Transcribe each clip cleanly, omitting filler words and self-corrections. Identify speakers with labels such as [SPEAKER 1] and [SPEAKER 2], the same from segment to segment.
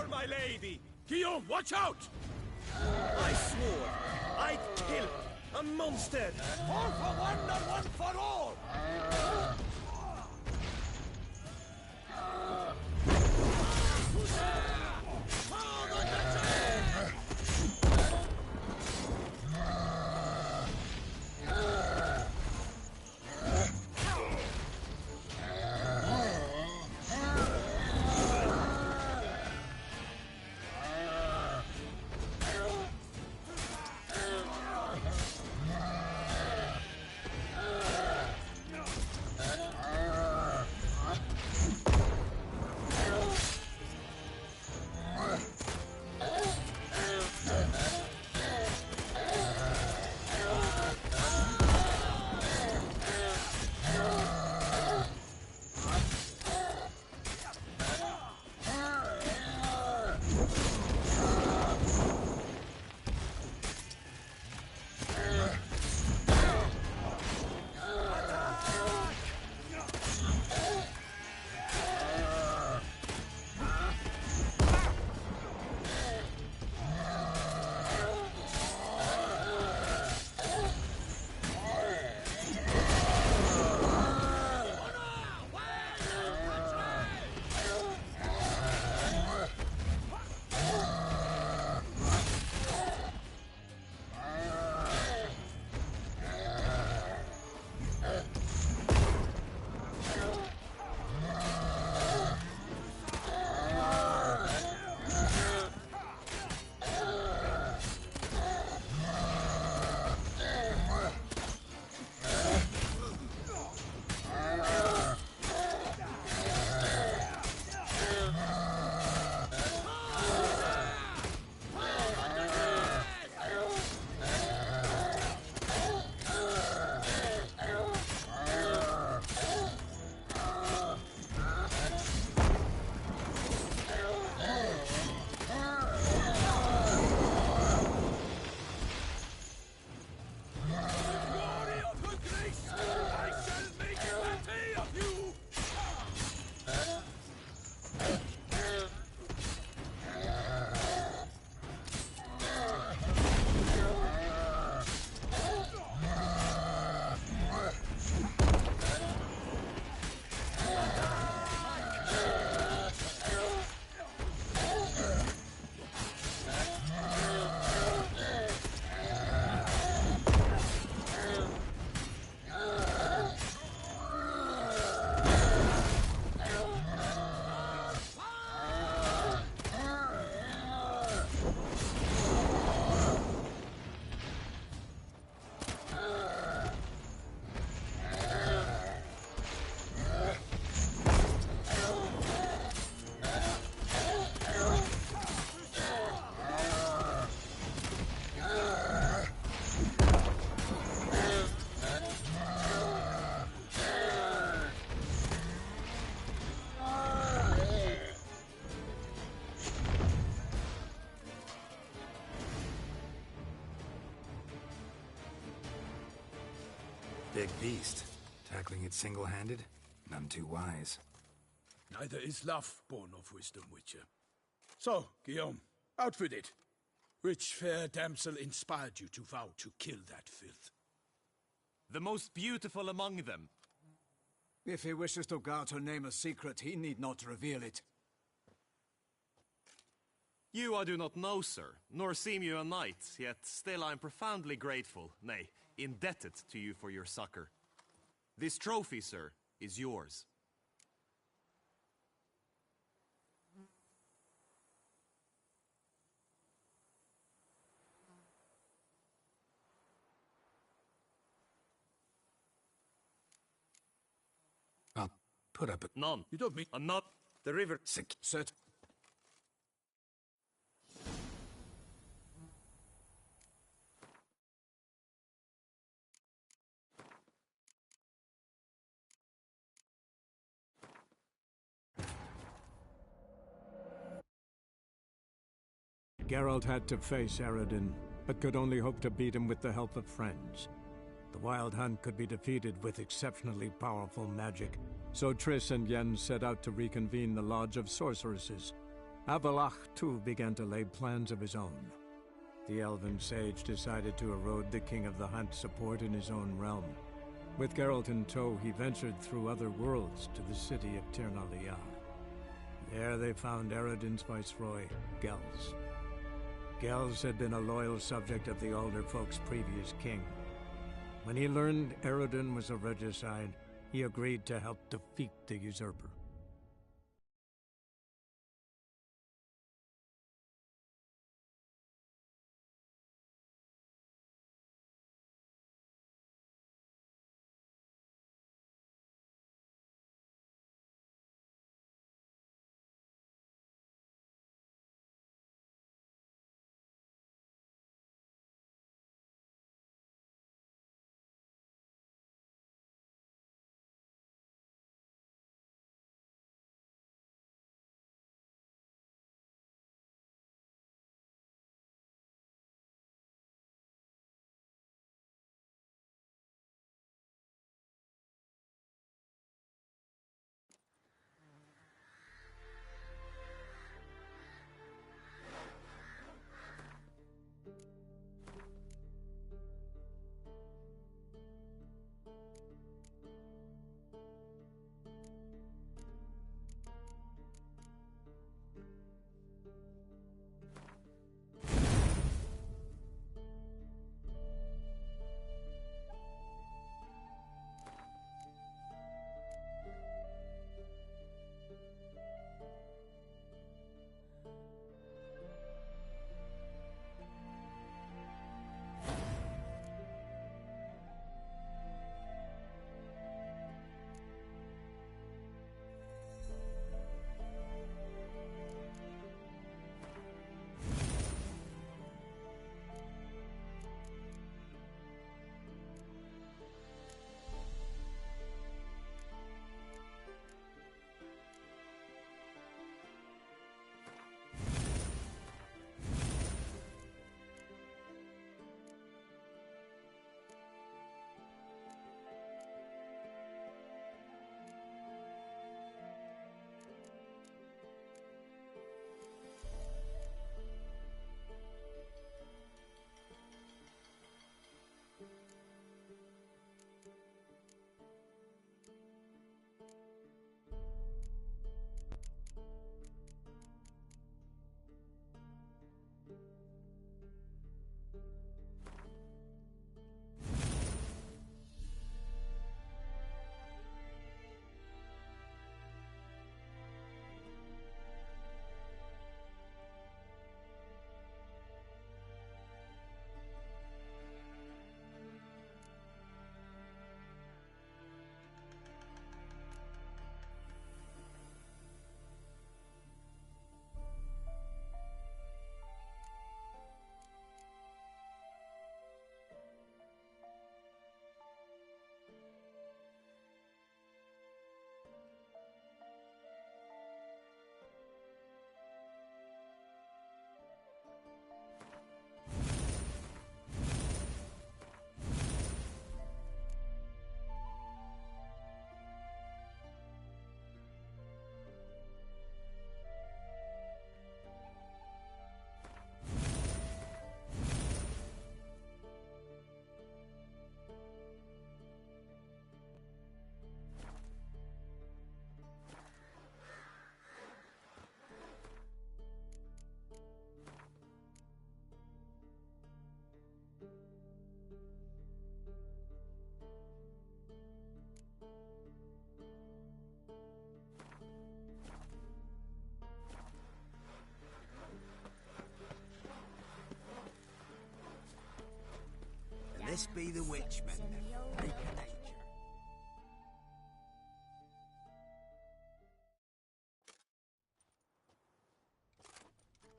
[SPEAKER 1] For my lady! Guillaume, watch out! I swore I'd kill a monster! All for one and one for all!
[SPEAKER 2] Big beast. Tackling it single-handed? None too wise.
[SPEAKER 1] Neither is love born of wisdom, Witcher. So, Guillaume, out with it. Which fair damsel inspired you to vow to kill that filth?
[SPEAKER 3] The most beautiful among them.
[SPEAKER 4] If he wishes to guard her name a secret, he need not reveal it.
[SPEAKER 3] You I do not know, sir, nor seem you a knight, yet still I am profoundly grateful, nay, indebted to you for your succor. This trophy, sir, is yours.
[SPEAKER 2] I'll put up a...
[SPEAKER 3] None.
[SPEAKER 1] You don't mean...
[SPEAKER 3] I'm not...
[SPEAKER 2] The river... Set.
[SPEAKER 5] Geralt had to face Eredin, but could only hope to beat him with the help of friends. The Wild Hunt could be defeated with exceptionally powerful magic, so Triss and Yen set out to reconvene the Lodge of Sorceresses. Avallac'h too began to lay plans of his own. The elven sage decided to erode the King of the Hunt's support in his own realm. With Geralt in tow, he ventured through other worlds to the city of Tir na Liah. There they found Eredin's viceroy, Gels. Gels had been a loyal subject of the Alder folk's previous king. When he learned Eredin was a regicide, he agreed to help defeat the usurper.
[SPEAKER 6] This be the witchman. Make a nature.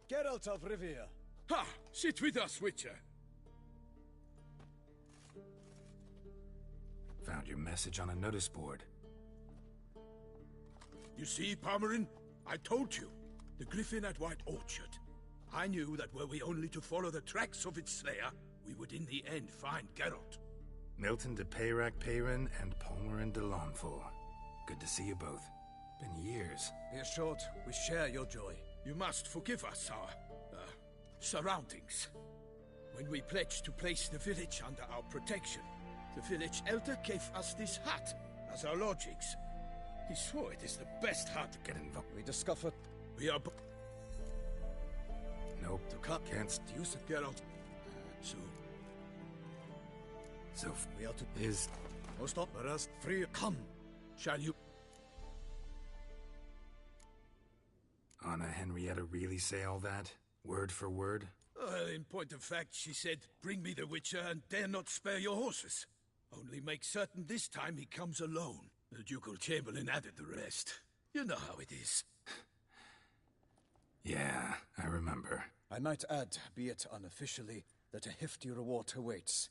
[SPEAKER 4] Geralt of Rivia.
[SPEAKER 1] Ha! Sit with us, Witcher.
[SPEAKER 2] Found your message on a notice board.
[SPEAKER 1] You see, Parmarin? I told you. The griffin at White Orchard. I knew that were we only to follow the tracks of its slayer, we would in the end find Geralt.
[SPEAKER 2] Milton de Peyrac Peyrin and Palmerin de Lawnful. Good to see you both. Been years.
[SPEAKER 4] Be assured, we share your joy.
[SPEAKER 1] You must forgive us our surroundings. When we pledged to place the village under our protection, the village elder gave us this hut as our lodgings. He swore it is the best hut.
[SPEAKER 2] Get involved.
[SPEAKER 4] We discovered...
[SPEAKER 1] We are...
[SPEAKER 2] Nope.
[SPEAKER 1] To cut.
[SPEAKER 2] Can't
[SPEAKER 1] Use it. Get out. Soon.
[SPEAKER 2] So
[SPEAKER 4] We are to...
[SPEAKER 2] is
[SPEAKER 4] Oh, stop. Let us free.
[SPEAKER 1] Come. Shall you...
[SPEAKER 2] Anna Henrietta really say all that? Word for word?
[SPEAKER 1] In point of fact, she said, bring me the Witcher and dare not spare your horses. Only make certain this time he comes alone. The Ducal Chamberlain added the rest. You know how it is.
[SPEAKER 2] Yeah, I remember.
[SPEAKER 4] I might add, be it unofficially, that a hefty reward awaits.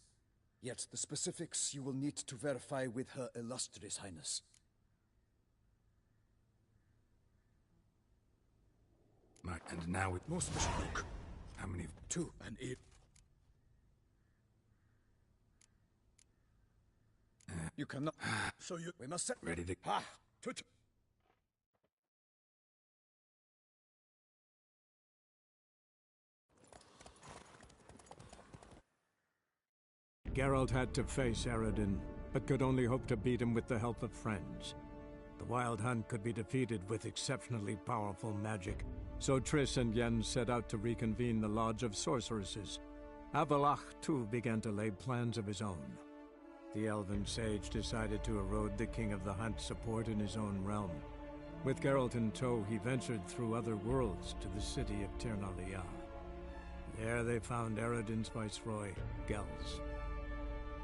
[SPEAKER 4] Yet the specifics you will need to verify with Her Illustrious Highness.
[SPEAKER 2] And now we...
[SPEAKER 1] Most look.
[SPEAKER 2] How many?
[SPEAKER 1] 2 and it.
[SPEAKER 4] You cannot...
[SPEAKER 1] So you...
[SPEAKER 4] We must set...
[SPEAKER 2] Ready to...
[SPEAKER 1] Ha! Tut!
[SPEAKER 5] Geralt had to face Eredin, but could only hope to beat him with the help of friends. The Wild Hunt could be defeated with exceptionally powerful magic, so Triss and Yen set out to reconvene the Lodge of Sorceresses. Avallac'h, too, began to lay plans of his own. The elven sage decided to erode the King of the Hunt's support in his own realm. With Geralt in tow, he ventured through other worlds to the city of Tir na Liah. There they found Eredin's viceroy, Gels.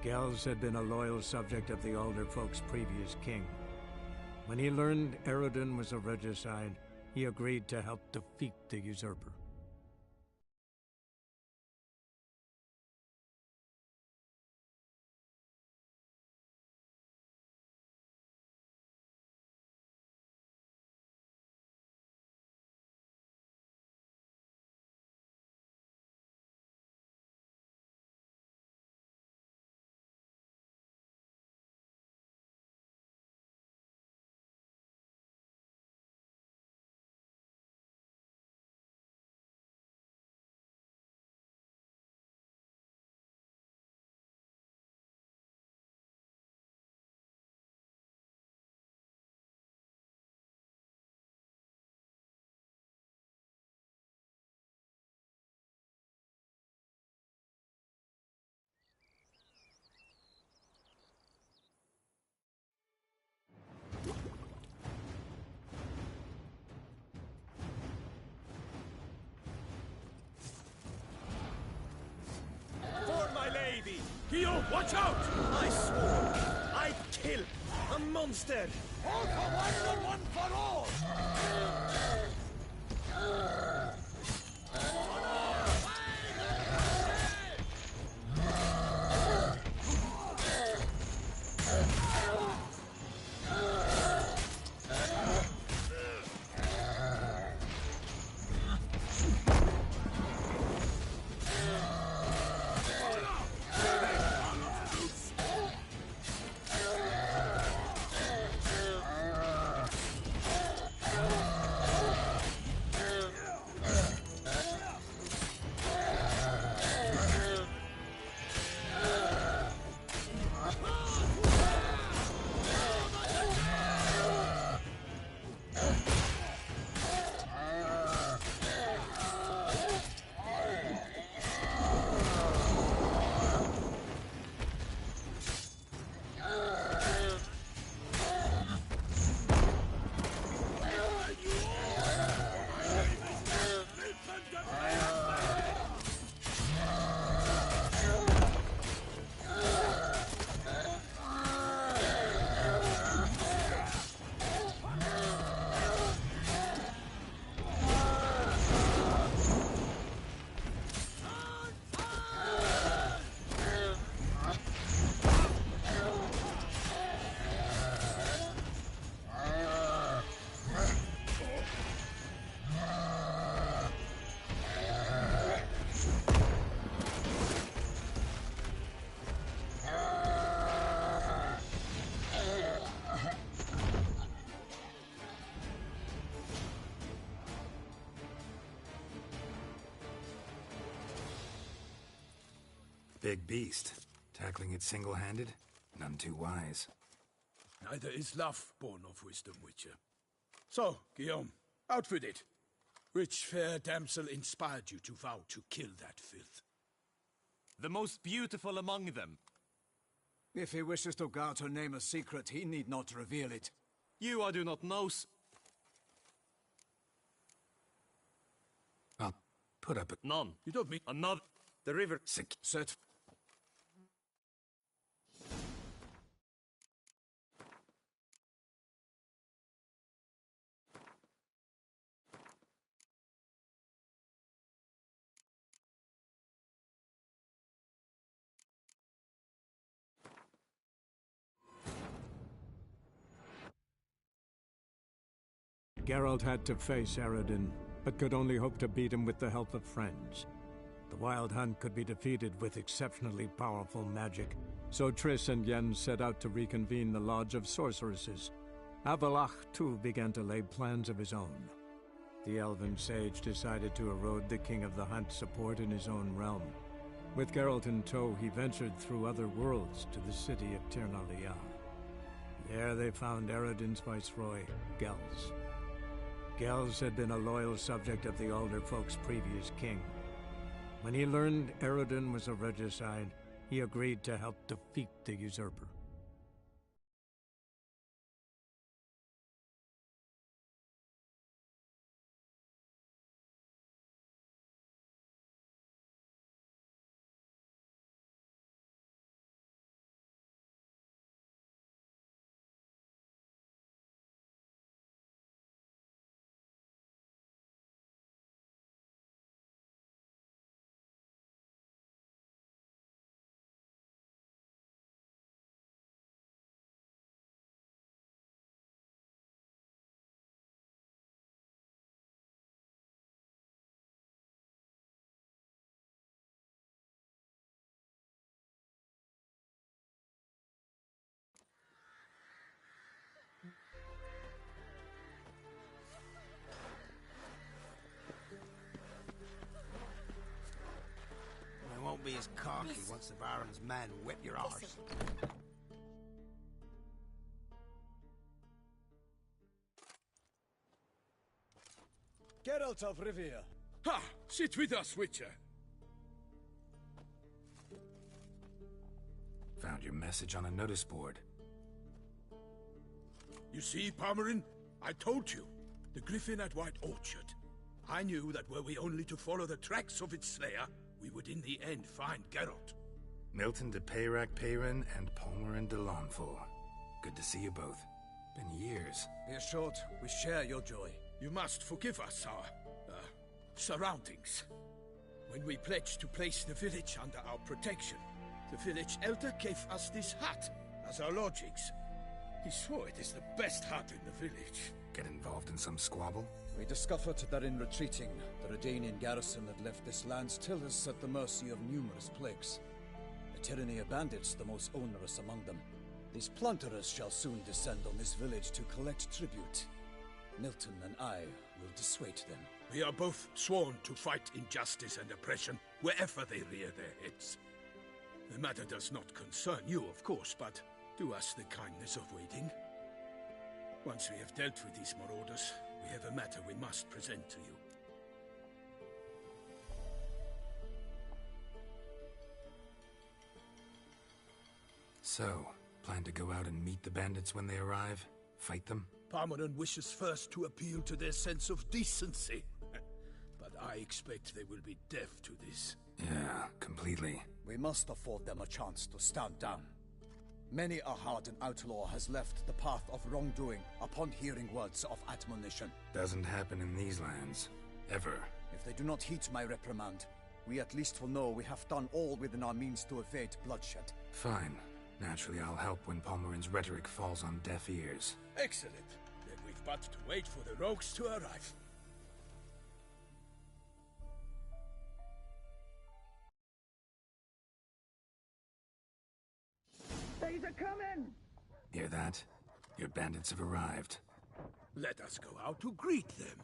[SPEAKER 5] Gels had been a loyal subject of the Alder Folk's previous king. When he learned Eredin was a regicide, he agreed to help defeat the usurper.
[SPEAKER 3] For my lady!
[SPEAKER 1] Guillaume, watch out!
[SPEAKER 3] I swore I'd kill a monster!
[SPEAKER 6] All for one and one for all!
[SPEAKER 2] big beast. Tackling it single-handed? None too wise.
[SPEAKER 1] Neither is love born of wisdom, Witcher. So, Guillaume, out with it. Which fair damsel inspired you to vow to kill that filth?
[SPEAKER 3] The most beautiful among them.
[SPEAKER 4] If he wishes to guard her name a secret, he need not reveal it.
[SPEAKER 3] You I do not know,
[SPEAKER 2] I'll put up a...
[SPEAKER 3] None.
[SPEAKER 1] You don't mean...
[SPEAKER 3] Another... The river...
[SPEAKER 4] Set.
[SPEAKER 5] Geralt had to face Eredin, but could only hope to beat him with the help of friends. The Wild Hunt could be defeated with exceptionally powerful magic, so Triss and Yen set out to reconvene the Lodge of Sorceresses. Avallac'h, too, began to lay plans of his own. The elven sage decided to erode the King of the Hunt's support in his own realm. With Geralt in tow, he ventured through other worlds to the city of Tir na Liah. There they found Eredin's viceroy, Gels. Gels had been a loyal subject of the Alderfolk's previous king. When he learned Eredin was a regicide, he agreed to help defeat the usurper.
[SPEAKER 6] They won't be as cocky once the Baron's men whip your arse.
[SPEAKER 4] Geralt of Rivia.
[SPEAKER 1] Ha! Sit with us, Witcher.
[SPEAKER 2] Found your message on a notice board.
[SPEAKER 1] You see, Palmerin? I told you. The griffin at White Orchard. I knew that were we only to follow the tracks of its slayer, we would in the end find Geralt.
[SPEAKER 2] Milton de Peyrac Peyrin and Palmerin de Lawnful. Good to see you both. Been years.
[SPEAKER 4] Be assured, we share your joy.
[SPEAKER 1] You must forgive us our, surroundings. When we pledged to place the village under our protection, the village elder gave us this hut as our lodgings. He swore it is the best hut in the village.
[SPEAKER 2] Get involved in some squabble?
[SPEAKER 4] We discovered that in retreating, the Redanian garrison had left this land still is at the mercy of numerous plagues. The tyranny of bandits, the most onerous among them. These plunderers shall soon descend on this village to collect tribute. Milton and I will dissuade them.
[SPEAKER 1] We are both sworn to fight injustice and oppression wherever they rear their heads. The matter does not concern you, of course, but do us the kindness of waiting. Once we have dealt with these marauders, we have a matter we must present to you.
[SPEAKER 2] So, plan to go out and meet the bandits when they arrive? Fight them?
[SPEAKER 1] Palmerin wishes first to appeal to their sense of decency. But I expect they will be deaf to this.
[SPEAKER 2] Yeah, completely.
[SPEAKER 4] We must afford them a chance to stand down. Many a hardened outlaw has left the path of wrongdoing upon hearing words of admonition.
[SPEAKER 2] Doesn't happen in these lands. Ever.
[SPEAKER 4] If they do not heed my reprimand, we at least will know we have done all within our means to evade bloodshed.
[SPEAKER 2] Fine. Naturally, I'll help when Palmerin's rhetoric falls on deaf ears.
[SPEAKER 1] Excellent. Then we've but to wait for the rogues to arrive.
[SPEAKER 7] They's a coming!
[SPEAKER 2] Hear that? Your bandits have arrived.
[SPEAKER 1] Let us go out to greet them.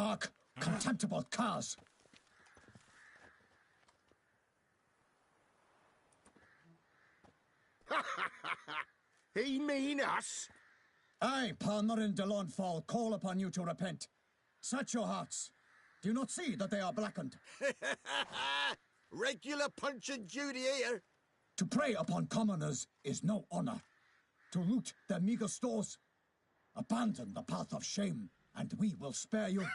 [SPEAKER 4] Hark, contemptible curs!
[SPEAKER 6] He mean us?
[SPEAKER 4] I, Palmerin de Lawnfall, call upon you to repent. Search your hearts. Do you not see that they are blackened?
[SPEAKER 6] Regular Punch and Judy here.
[SPEAKER 4] To prey upon commoners is no honor. To loot their meager stores. Abandon the path of shame, and we will spare you.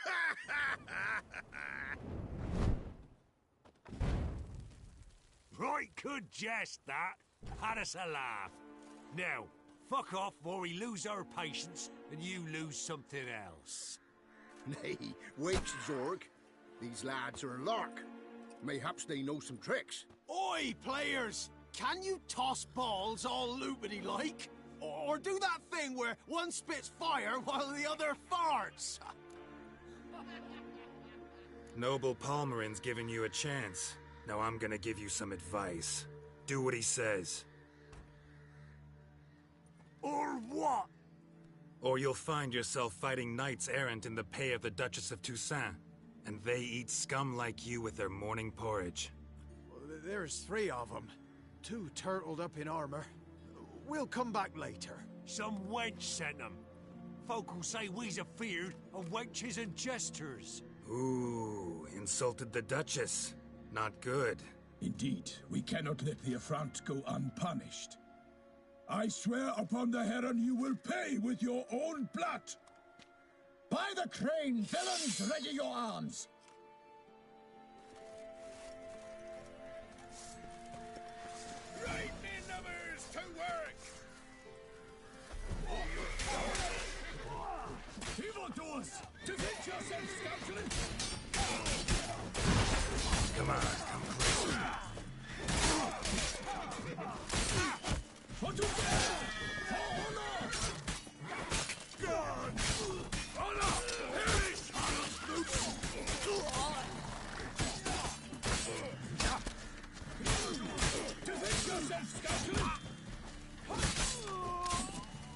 [SPEAKER 8] Right good jest, that. Had us a laugh. Now, fuck off or we lose our patience and you lose something else.
[SPEAKER 6] Nay, wait, Zorg. These lads are a lark. Mayhaps they know some tricks.
[SPEAKER 1] Oi, players! Can you toss balls all loopity-like? Or do that thing where one spits fire while the other farts?
[SPEAKER 2] Noble Palmerin's giving you a chance. Now I'm gonna give you some advice. Do what he says.
[SPEAKER 8] Or what?
[SPEAKER 2] Or you'll find yourself fighting knights errant in the pay of the Duchess of Toussaint. And they eat scum like you with their morning porridge.
[SPEAKER 1] There's 3 of them. 2 turtled up in armor. We'll come back later.
[SPEAKER 8] Some wench sent them. Folk will say we's afeard of wenches and jesters.
[SPEAKER 2] Ooh, insulted the Duchess. Not good.
[SPEAKER 9] Indeed, we cannot let the affront go unpunished. I swear upon the Heron you will pay with your own blood!
[SPEAKER 4] By the crane, villains, ready your arms!
[SPEAKER 1] Right, men numbers, to work!
[SPEAKER 9] Evildoers! Defend yourselves, scoundrel!
[SPEAKER 2] Come on, come closer.
[SPEAKER 9] For to for honor!
[SPEAKER 1] God! Honor! Perish!
[SPEAKER 9] Defend yourselves, scoundrel!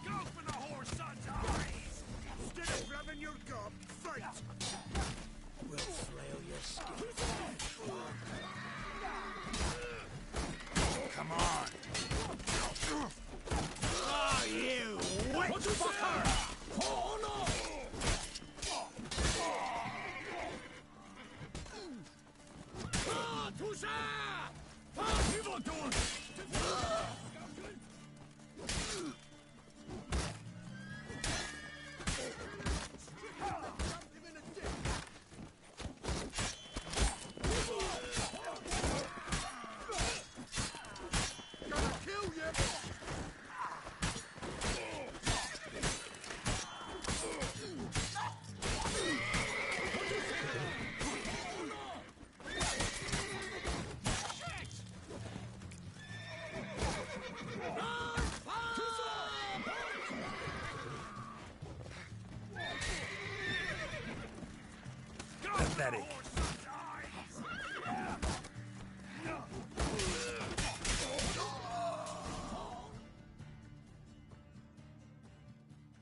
[SPEAKER 8] Go for the whore's eyes! Instead of grabbing your gob, fight!
[SPEAKER 1] We'll flail your skin.
[SPEAKER 2] Come on.
[SPEAKER 1] Ah, you witch-fucker!
[SPEAKER 9] For honor!
[SPEAKER 1] Ah, Toussaint!
[SPEAKER 9] For evildoers!
[SPEAKER 2] Pathetic.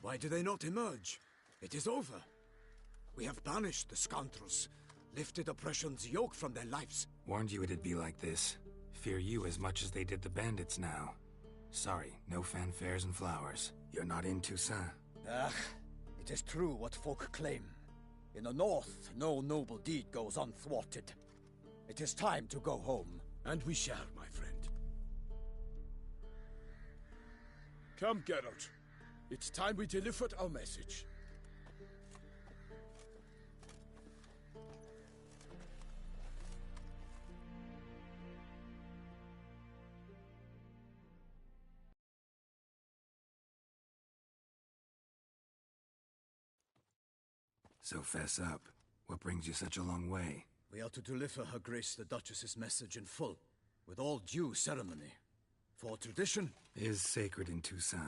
[SPEAKER 4] Why do they not emerge? It is over. We have banished the scoundrels, lifted oppression's yoke from their lives.
[SPEAKER 2] Warned you it'd be like this. Fear you as much as they did the bandits now. Sorry, no fanfares and flowers. You're not in Toussaint.
[SPEAKER 4] Ah, it is true what folk claim. In the north, no noble deed goes unthwarted. It is time to go home.
[SPEAKER 1] And we shall, my friend. Come, Geralt. It's time we delivered our message.
[SPEAKER 2] So fess up. What brings you such a long way?
[SPEAKER 4] We are to deliver Her Grace the Duchess's message in full, with all due ceremony. For tradition
[SPEAKER 2] Is sacred in Toussaint.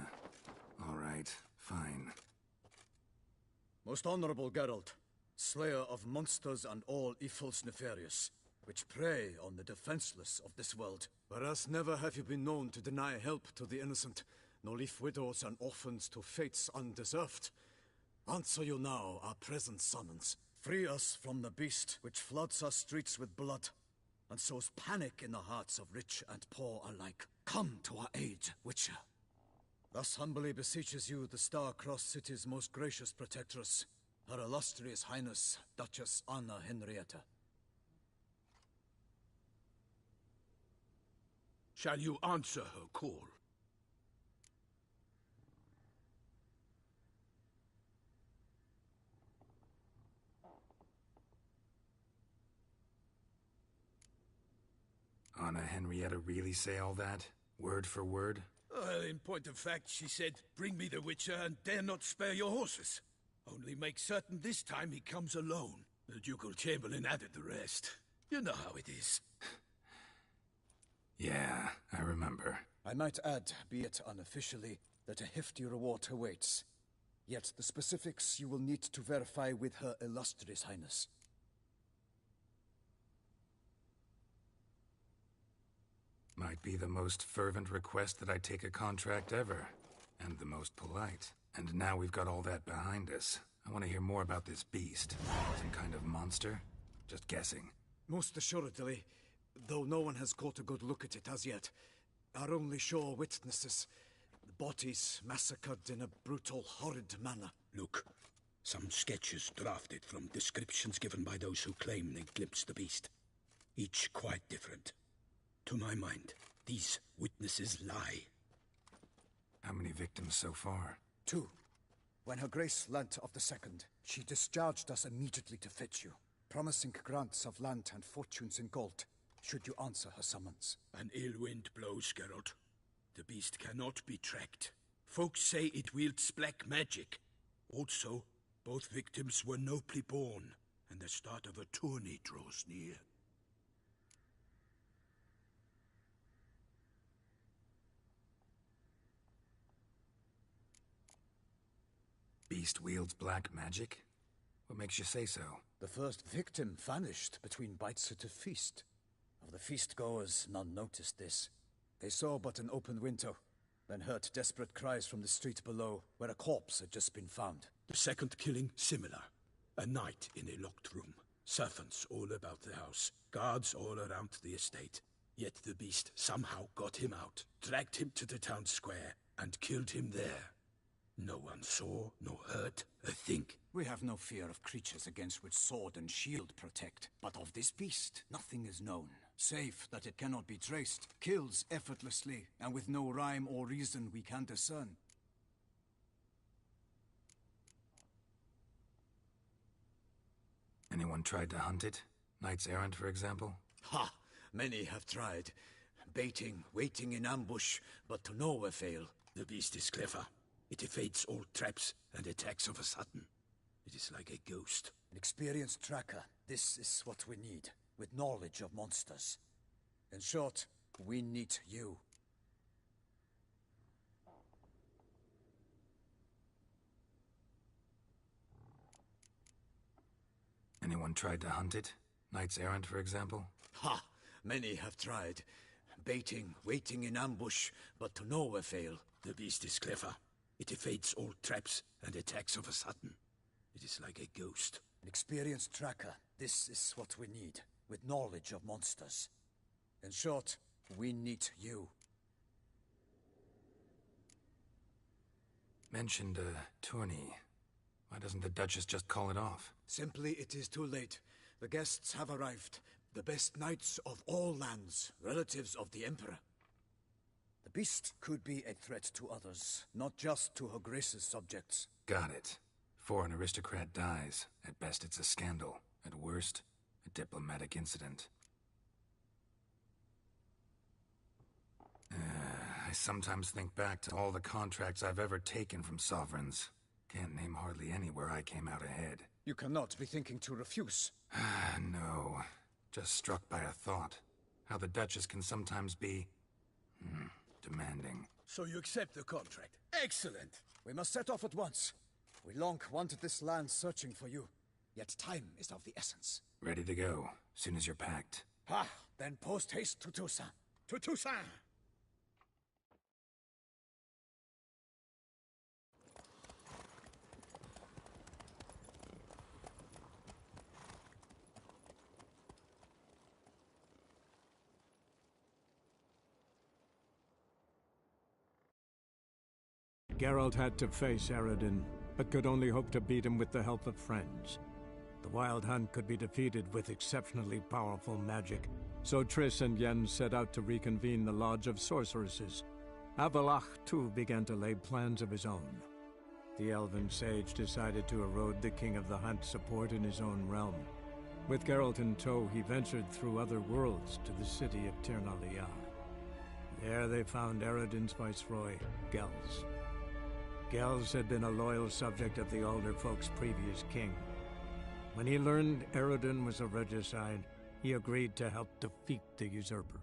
[SPEAKER 2] All right, fine.
[SPEAKER 4] Most honorable Geralt, slayer of monsters and all evils nefarious, which prey on the defenseless of this world. Whereas never have you been known to deny help to the innocent, nor leave widows and orphans to fates undeserved. Answer you now our present summons. Free us from the beast which floods our streets with blood and sows panic in the hearts of rich and poor alike. Come to our aid, Witcher. Thus humbly beseeches you the Star-Crossed City's most gracious protectress, Her Illustrious Highness, Duchess Anna Henrietta.
[SPEAKER 1] Shall you answer her call?
[SPEAKER 2] Anna Henrietta really say all that? Word for word?
[SPEAKER 1] Well, in point of fact, she said, "Bring me the Witcher and dare not spare your horses. Only make certain this time he comes alone." The Ducal Chamberlain added the rest. You know how it is.
[SPEAKER 2] Yeah, I remember.
[SPEAKER 4] I might add, be it unofficially, that a hefty reward awaits. Yet the specifics you will need to verify with Her Illustrious Highness.
[SPEAKER 2] Might be the most fervent request that I take a contract ever. And the most polite. And now we've got all that behind us. I want to hear more about this beast. Some kind of monster? Just guessing.
[SPEAKER 4] Most assuredly, though no one has caught a good look at it as yet. Our only sure witnesses. Bodies massacred in a brutal, horrid manner.
[SPEAKER 1] Look, some sketches drafted from descriptions given by those who claim they glimpsed the beast. Each quite different. To my mind, these witnesses lie.
[SPEAKER 2] How many victims so far?
[SPEAKER 4] 2. When Her Grace learnt of the second, she discharged us immediately to fetch you, promising grants of land and fortunes in gold, should you answer her summons.
[SPEAKER 1] An ill wind blows, Geralt. The beast cannot be tracked. Folks say it wields black magic. Also, both victims were nobly born, and the start of a tourney draws near.
[SPEAKER 2] Beast wields black magic? What makes you say so?
[SPEAKER 4] The first victim vanished between bites at a feast. Of the feast-goers, none noticed this. They saw but an open window, then heard desperate cries from the street below, where a corpse had just been found.
[SPEAKER 1] The second killing, similar. A night in a locked room. Servants all about the house. Guards all around the estate. Yet the beast somehow got him out, dragged him to the town square, and killed him there. No one saw, nor heard a thing.
[SPEAKER 4] We have no fear of creatures against which sword and shield protect. But of this beast, nothing is known. Save that it cannot be traced, kills effortlessly, and with no rhyme or reason we can discern.
[SPEAKER 2] Anyone tried to hunt it? Knights errant, for example?
[SPEAKER 4] Ha! Many have tried. Baiting, waiting in ambush, but to no avail.
[SPEAKER 1] The beast is clever. It evades all traps and attacks of a sudden. It is like a ghost.
[SPEAKER 4] An experienced tracker. This is what we need, with knowledge of monsters. In short, we need you.
[SPEAKER 2] Anyone tried to hunt it? Knights errant, for example?
[SPEAKER 4] Ha! Many have tried. Baiting, waiting in ambush, but to no avail.
[SPEAKER 1] The beast is clever. It evades all traps and attacks of a sudden. It is like a ghost.
[SPEAKER 4] An experienced tracker. This is what we need, with knowledge of monsters. In short, we need you.
[SPEAKER 2] Mentioned a tourney. Why doesn't the Duchess just call it off?
[SPEAKER 4] Simply, it is too late. The guests have arrived. The best knights of all lands, relatives of the Emperor. The beast could be a threat to others, not just to Her Grace's subjects.
[SPEAKER 2] Got it. Before an aristocrat dies, at best it's a scandal. At worst, a diplomatic incident. I sometimes think back to all the contracts I've ever taken from sovereigns. Can't name hardly any where I came out ahead.
[SPEAKER 4] You cannot be thinking to refuse.
[SPEAKER 2] No. Just struck by a thought. How the Duchess can sometimes be... demanding.
[SPEAKER 1] So you accept the contract. Excellent!
[SPEAKER 4] We must set off at once. We long wanted this land searching for you. Yet time is of the essence.
[SPEAKER 2] Ready to go, soon as you're packed.
[SPEAKER 4] Ha! Then post-haste to Toussaint.
[SPEAKER 1] To Toussaint!
[SPEAKER 5] Geralt had to face Eredin, but could only hope to beat him with the help of friends. The Wild Hunt could be defeated with exceptionally powerful magic, so Triss and Yen set out to reconvene the Lodge of Sorceresses. Avallac'h, too, began to lay plans of his own. The elven sage decided to erode the King of the Hunt's support in his own realm. With Geralt in tow, he ventured through other worlds to the city of Tir na Liah. There they found Eredin's viceroy, Gels. Gels had been a loyal subject of the Alder Folk's previous king. When he learned Eredin was a regicide, he agreed to help defeat the usurper.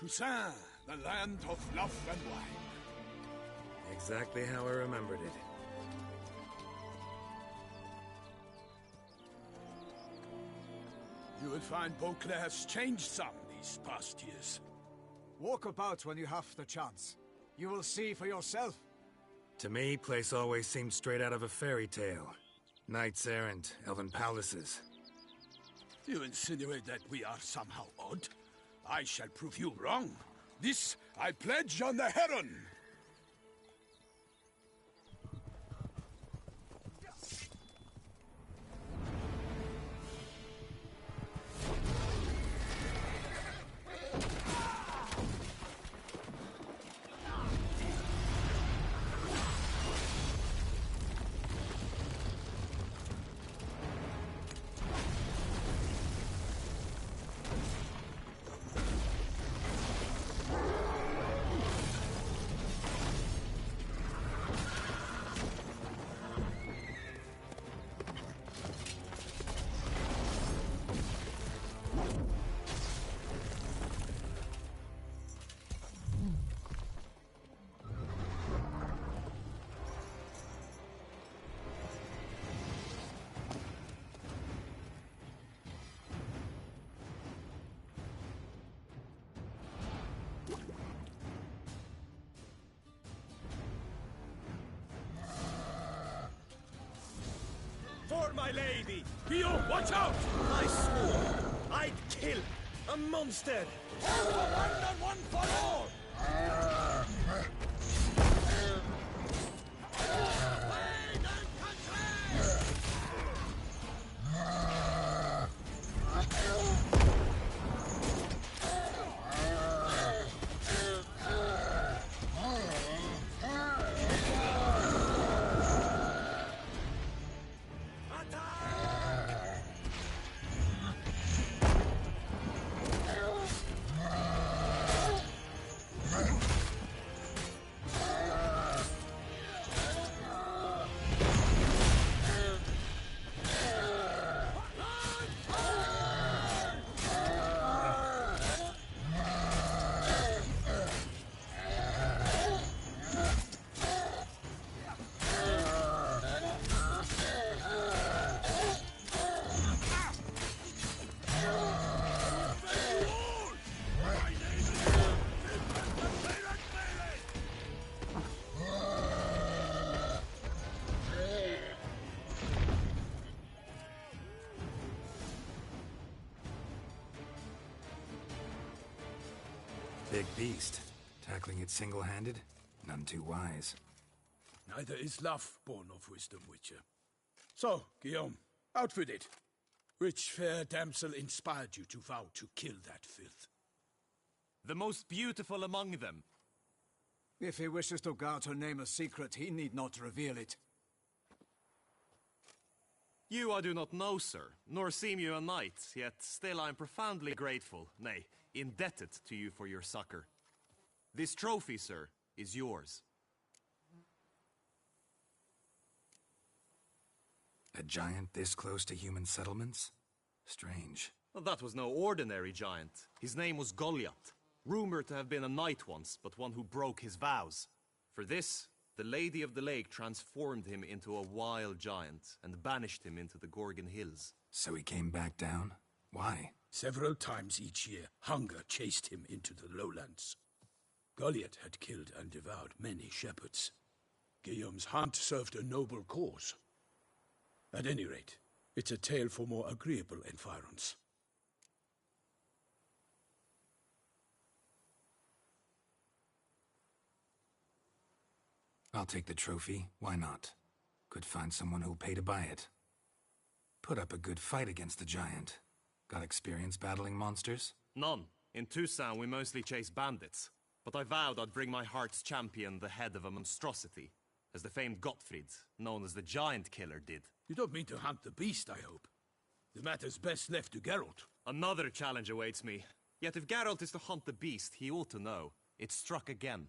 [SPEAKER 1] Toussaint, the land of love and wine.
[SPEAKER 2] Exactly how I remembered it.
[SPEAKER 1] You will find Beauclair's changed some these past years.
[SPEAKER 4] Walk about when you have the chance. You will see for yourself.
[SPEAKER 2] To me, place always seemed straight out of a fairy tale. Knights errant, elven palaces.
[SPEAKER 1] You insinuate that we are somehow odd? I shall prove you wrong. This I pledge on the Heron.
[SPEAKER 3] For my lady!
[SPEAKER 1] Guillaume, watch out!
[SPEAKER 3] I swore I'd kill a monster!
[SPEAKER 1] One and one for all!
[SPEAKER 2] Big beast. Tackling it single-handed? None too wise.
[SPEAKER 1] Neither is love born of wisdom, Witcher. So, Guillaume, out with it. Which fair damsel inspired you to vow to kill that filth?
[SPEAKER 3] The most beautiful among them.
[SPEAKER 4] If he wishes to guard her name a secret, he need not reveal it.
[SPEAKER 3] You I do not know, sir, nor seem you a knight, yet still I am profoundly grateful, nay, indebted to you for your succor. This trophy, sir, is yours.
[SPEAKER 2] A giant this close to human settlements? Strange.
[SPEAKER 3] Well, that was no ordinary giant. His name was Golyat, rumored to have been a knight once, but one who broke his vows. For this, the Lady of the Lake transformed him into a wild giant and banished him into the Gorgon Hills.
[SPEAKER 2] So he came back down? Why?
[SPEAKER 1] Several times each year, hunger chased him into the lowlands. Golyat had killed and devoured many shepherds. Guillaume's hunt served a noble cause. At any rate, it's a tale for more agreeable environs.
[SPEAKER 2] I'll take the trophy. Why not? Could find someone who'll pay to buy it. Put up a good fight against the giant. Got experience battling monsters?
[SPEAKER 3] None. In Toussaint we mostly chase bandits. But I vowed I'd bring my heart's champion the head of a monstrosity, as the famed Gottfried, known as the Giant Killer, did.
[SPEAKER 1] You don't mean to hunt the beast, I hope. The matter's best left to Geralt.
[SPEAKER 3] Another challenge awaits me. Yet if Geralt is to hunt the beast, he ought to know. It struck again.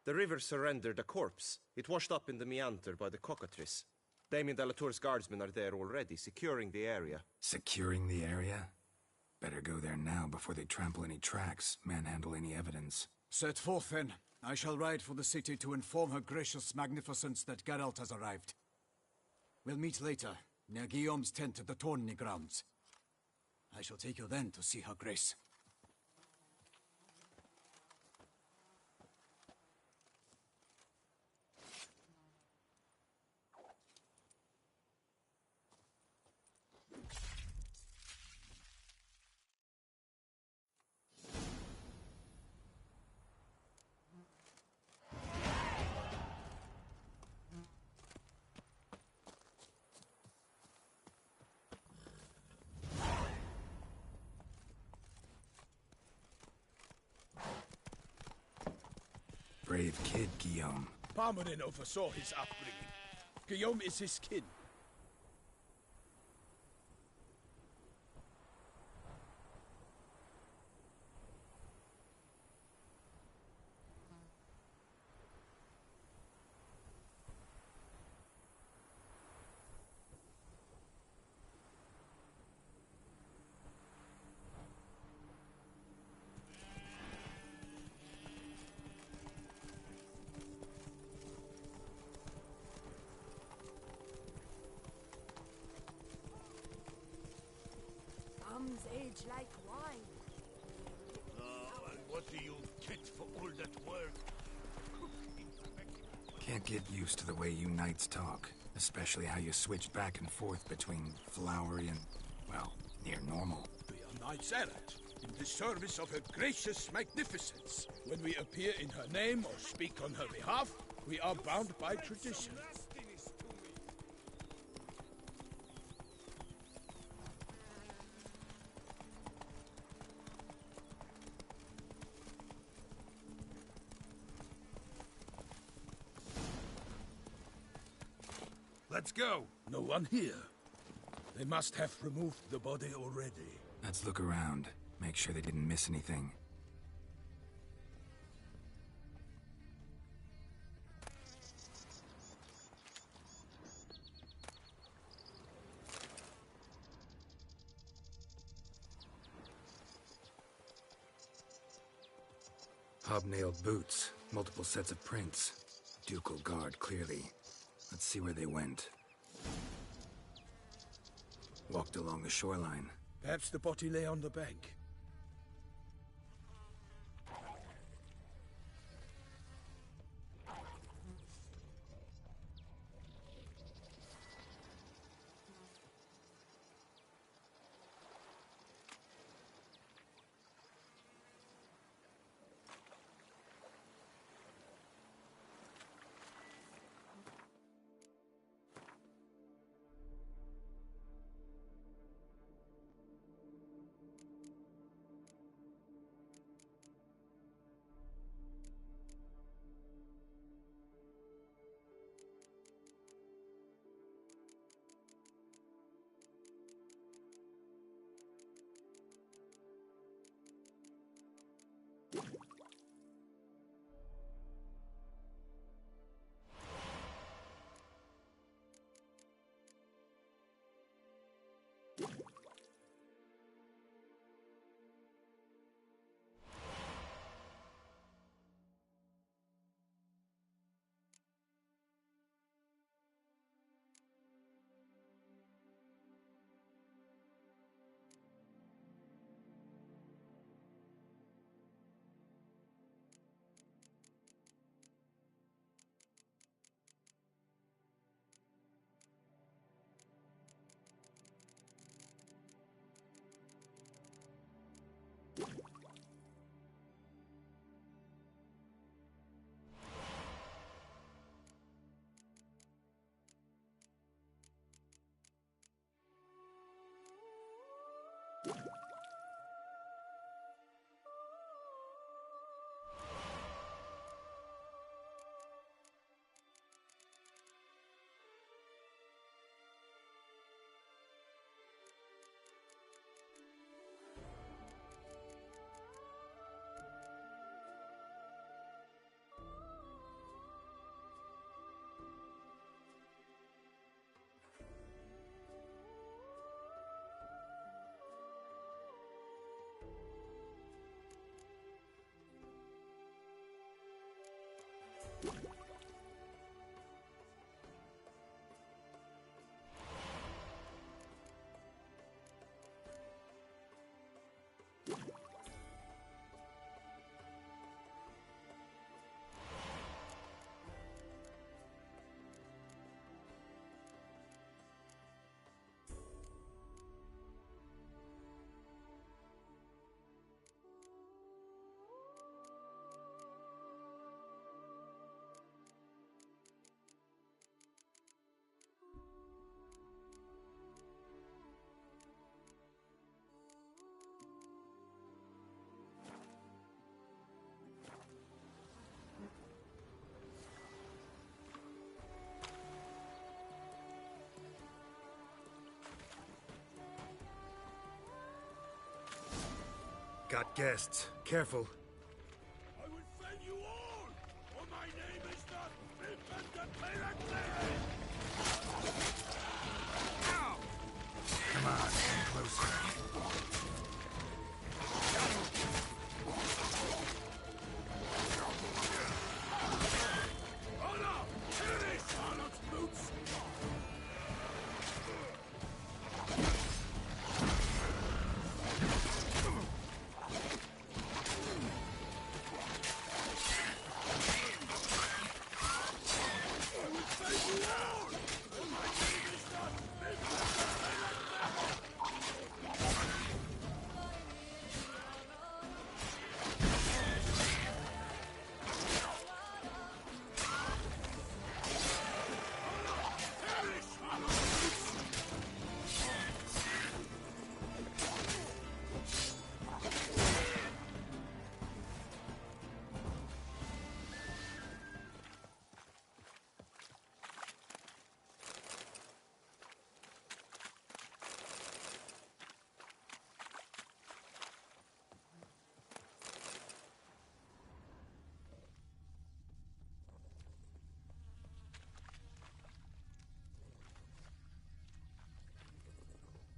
[SPEAKER 10] The river surrendered a corpse. It washed up in the meander by the cockatrice. Damien Delatour's guardsmen are there already, securing the area.
[SPEAKER 2] Securing the area? Better go there now before they trample any tracks, manhandle any evidence.
[SPEAKER 4] Set forth, then. I shall ride for the city to inform her gracious magnificence that Geralt has arrived. We'll meet later, near Guillaume's tent at the Tourney grounds. I shall take you then to see her grace.
[SPEAKER 2] Brave kid, Guillaume.
[SPEAKER 1] Parmanin oversaw his upbringing. Guillaume is his kin.
[SPEAKER 11] Age like wine.
[SPEAKER 8] And what do you get for all that work?
[SPEAKER 2] Can't get used to the way you knights talk, especially how you switch back and forth between flowery and, well, near normal.
[SPEAKER 1] We are knights errant, in the service of her gracious magnificence. When we appear in her name or speak on her behalf, we are bound by tradition.
[SPEAKER 8] Let's go.
[SPEAKER 1] No one here. They must have removed the body already.
[SPEAKER 2] Let's look around. Make sure they didn't miss anything. Hobnailed boots, multiple sets of prints. Ducal guard, clearly. Let's see where they went. Walked along the shoreline.
[SPEAKER 1] Perhaps the body lay on the bank.
[SPEAKER 2] Got guests. Careful.
[SPEAKER 9] I will fell you all, for my name is not
[SPEAKER 2] Come on, closer.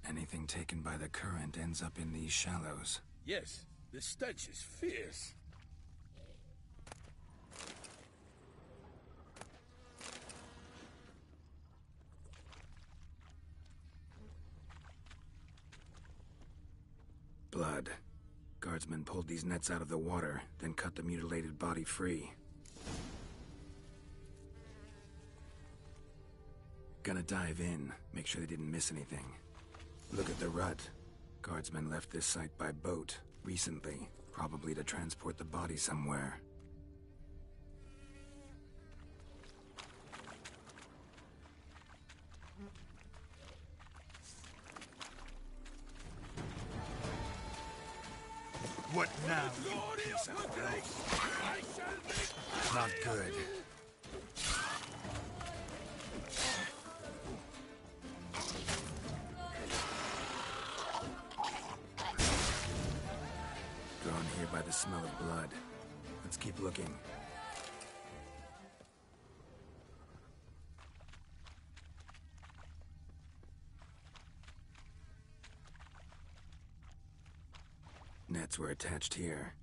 [SPEAKER 2] Anything taken by the current ends up in these shallows.
[SPEAKER 1] Yes, the stench is fierce.
[SPEAKER 2] Blood. Guardsmen pulled these nets out of the water, then cut the mutilated body free. Gonna dive in, make sure they didn't miss anything. Look at the rut. Guardsmen left this site by boat, recently, probably to transport the body somewhere. What now, you piece of hell? Not good. Drawn here by the smell of blood. Let's keep looking. Nets were attached here.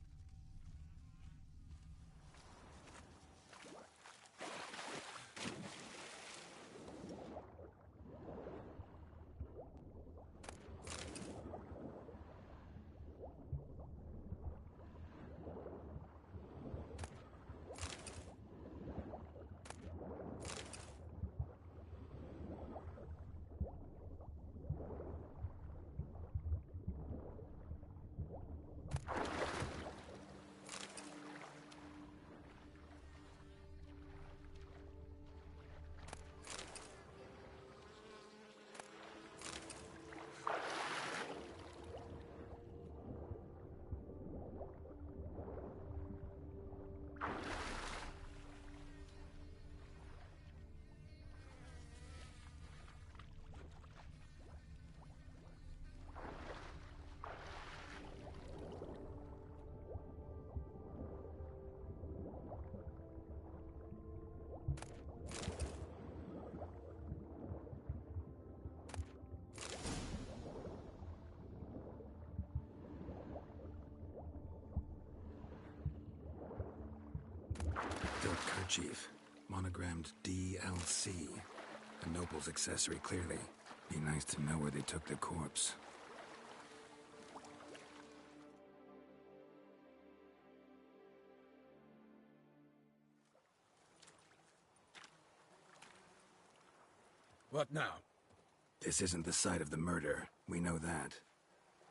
[SPEAKER 2] Silk kerchief, monogrammed DLC. A noble's accessory, clearly. Be nice to know where they took the corpse.
[SPEAKER 1] What now?
[SPEAKER 2] This isn't the site of the murder. We know that.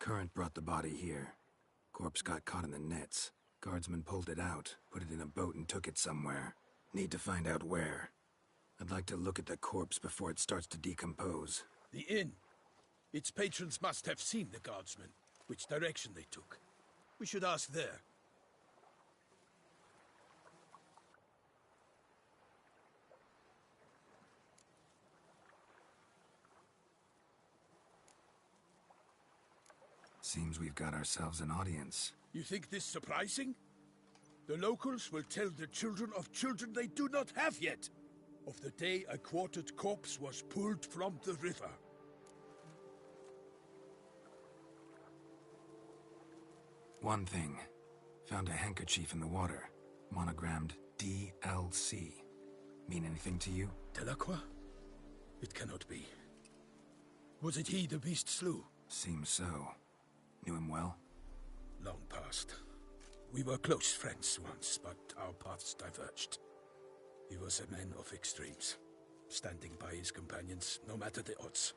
[SPEAKER 2] Current brought the body here. Corpse got caught in the nets. Guardsmen pulled it out, put it in a boat and took it somewhere. Need to find out where. I'd like to look at the corpse before it starts to decompose.
[SPEAKER 1] The inn. Its patrons must have seen the guardsmen, which direction they took. We should ask there.
[SPEAKER 2] Seems we've got ourselves an audience.
[SPEAKER 1] You think this surprising? The locals will tell the children of children they do not have yet, of the day a quartered corpse was pulled from the river.
[SPEAKER 2] One thing. Found a handkerchief in the water. Monogrammed DLC. Mean anything to you?
[SPEAKER 1] Delacroix? It cannot be. Was it he the beast slew?
[SPEAKER 2] Seems so. Knew him well?
[SPEAKER 1] Long past. We were close friends once, but our paths diverged. He was a man of extremes, standing by his companions no matter the odds,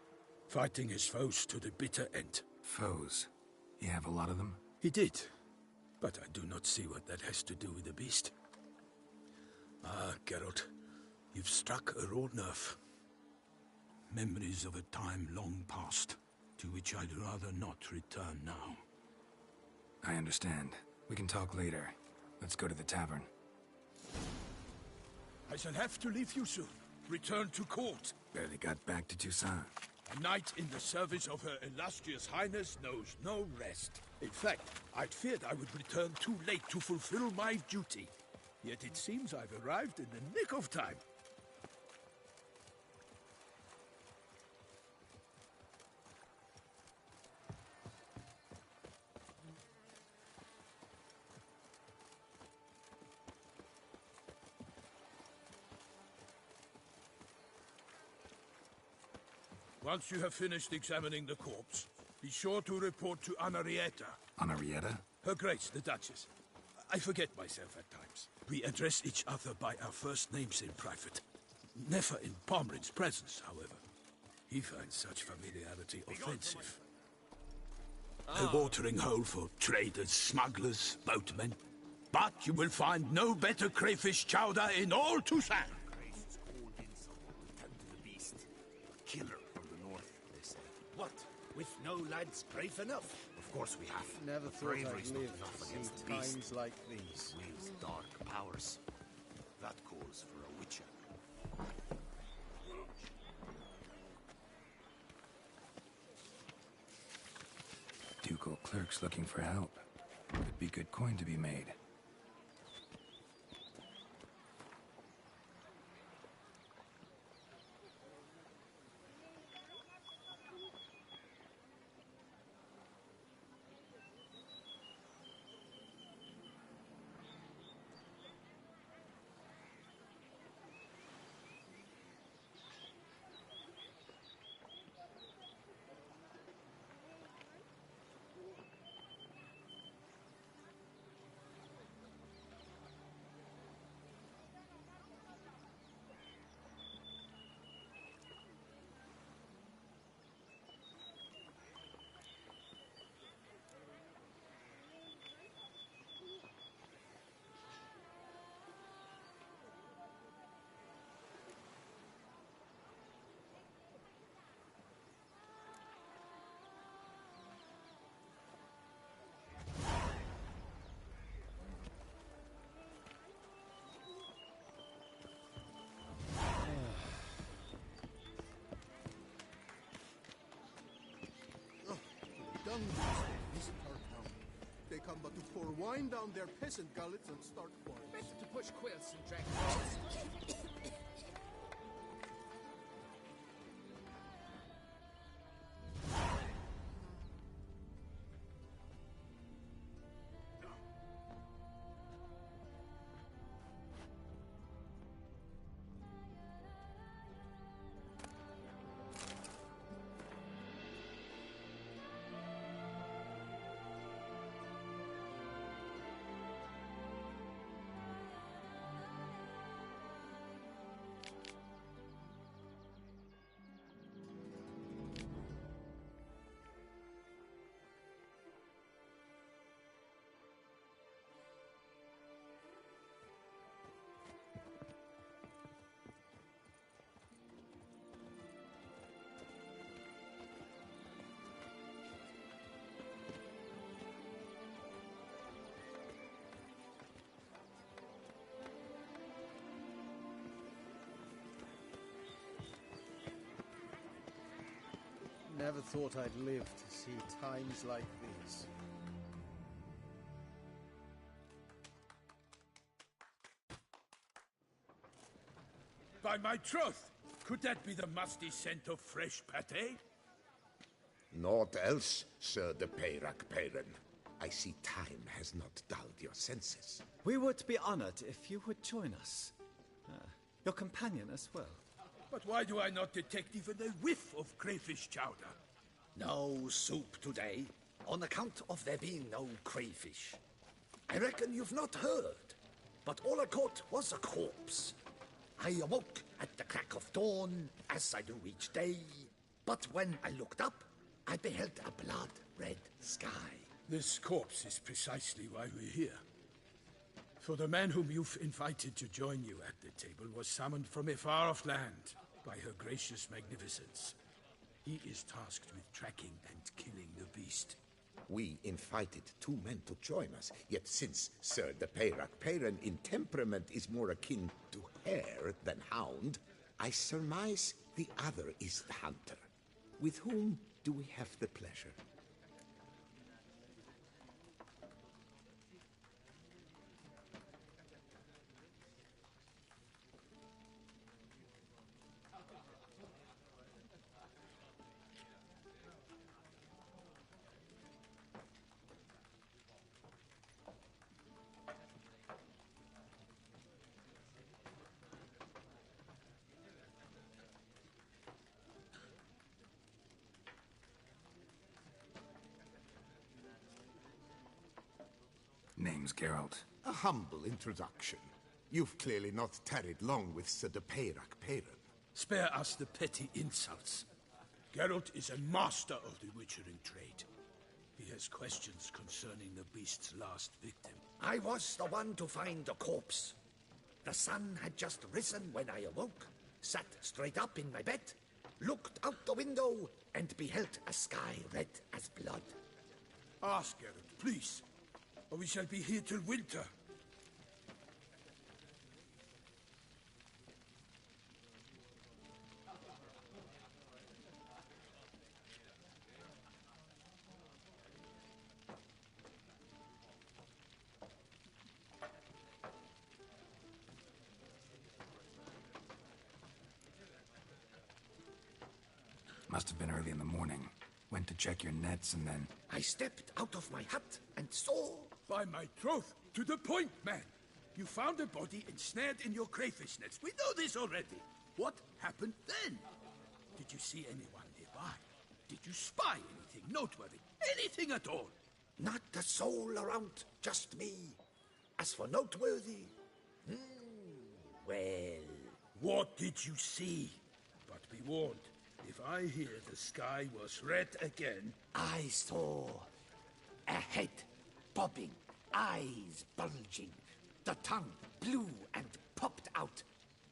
[SPEAKER 1] fighting his foes to the bitter end.
[SPEAKER 2] Foes? You have a lot of them?
[SPEAKER 1] He did, but I do not see what that has to do with the beast. Ah, Geralt, you've struck a raw nerve. Memories of a time long past, to which I'd rather not return now.
[SPEAKER 2] I understand. We can talk later. Let's go to the tavern.
[SPEAKER 1] I shall have to leave you soon. Return to court.
[SPEAKER 2] Barely got back to Toussaint.
[SPEAKER 1] A knight in the service of Her Illustrious Highness knows no rest. In fact, I'd feared I would return too late to fulfill my duty. Yet it seems I've arrived in the nick of time. Once you have finished examining the corpse, be sure to report to Anarietta.
[SPEAKER 2] Anarietta?
[SPEAKER 1] Her Grace, the Duchess. I forget myself at times. We address each other by our first names in private. Never in Pomrin's presence, however. He finds such familiarity offensive. A watering hole for traders, smugglers, boatmen. But you will find no better crayfish chowder in all Toussaint.
[SPEAKER 12] Killer from the north, they say. What? With no lads brave enough? Of course we have.
[SPEAKER 13] Never thought I'd live to see times like these.
[SPEAKER 12] Wields dark powers. That calls for a witcher.
[SPEAKER 2] Ducal clerks looking for help. Could be good coin to be made.
[SPEAKER 6] Visit our town. They come but to pour wine down their peasant gullets and start quarrels.
[SPEAKER 14] Better to push quilts and drag balls.
[SPEAKER 13] Never thought I'd live to see times like these.
[SPEAKER 12] please.
[SPEAKER 1] By my troth, could that be the musty scent of fresh pate?
[SPEAKER 12] Naught else, Sir de Peyrac-Peyran. I see time has not dulled your senses.
[SPEAKER 4] We would be honored if you would join us. Your companion as well.
[SPEAKER 1] But why do I not detect even a whiff of crayfish chowder?
[SPEAKER 15] No soup today, on account of there being no crayfish. I reckon you've not heard, but all I caught was a corpse. I awoke at the crack of dawn, as I do each day, but when I looked up, I beheld a blood-red sky.
[SPEAKER 1] This corpse is precisely why we're here. For the man whom you've invited to join you at the table was summoned from a far-off land by her gracious magnificence. He is tasked with tracking and killing the beast.
[SPEAKER 12] We invited 2 men to join us, yet since Sir de Peyrac-Peyran in temperament is more akin to hare than hound, I surmise the other is the hunter. With whom do we have the pleasure?
[SPEAKER 2] Name's Geralt.
[SPEAKER 12] A humble introduction. You've clearly not tarried long with Sir de Peyrac-Peyran.
[SPEAKER 1] Spare us the petty insults. Geralt is a master of the witchering trade. He has questions concerning the beast's last victim.
[SPEAKER 15] I was the one to find the corpse. The sun had just risen when I awoke, sat straight up in my bed, looked out the window, and beheld a sky red as blood.
[SPEAKER 1] Ask Geralt, please, or we shall be here till winter.
[SPEAKER 2] Must have been early in the morning. Went to check your nets and then...
[SPEAKER 15] I stepped out of my hut and saw...
[SPEAKER 1] By my troth, to the point, man. You found a body ensnared in your crayfish nets. We know this already. What happened then? Did you see anyone nearby? Did you spy anything noteworthy? Anything at all?
[SPEAKER 15] Not a soul around, just me. As for noteworthy... well...
[SPEAKER 1] What did you see? But be warned, if I hear the sky was red again...
[SPEAKER 15] I saw a head bobbing, eyes bulging, the tongue blue and popped out.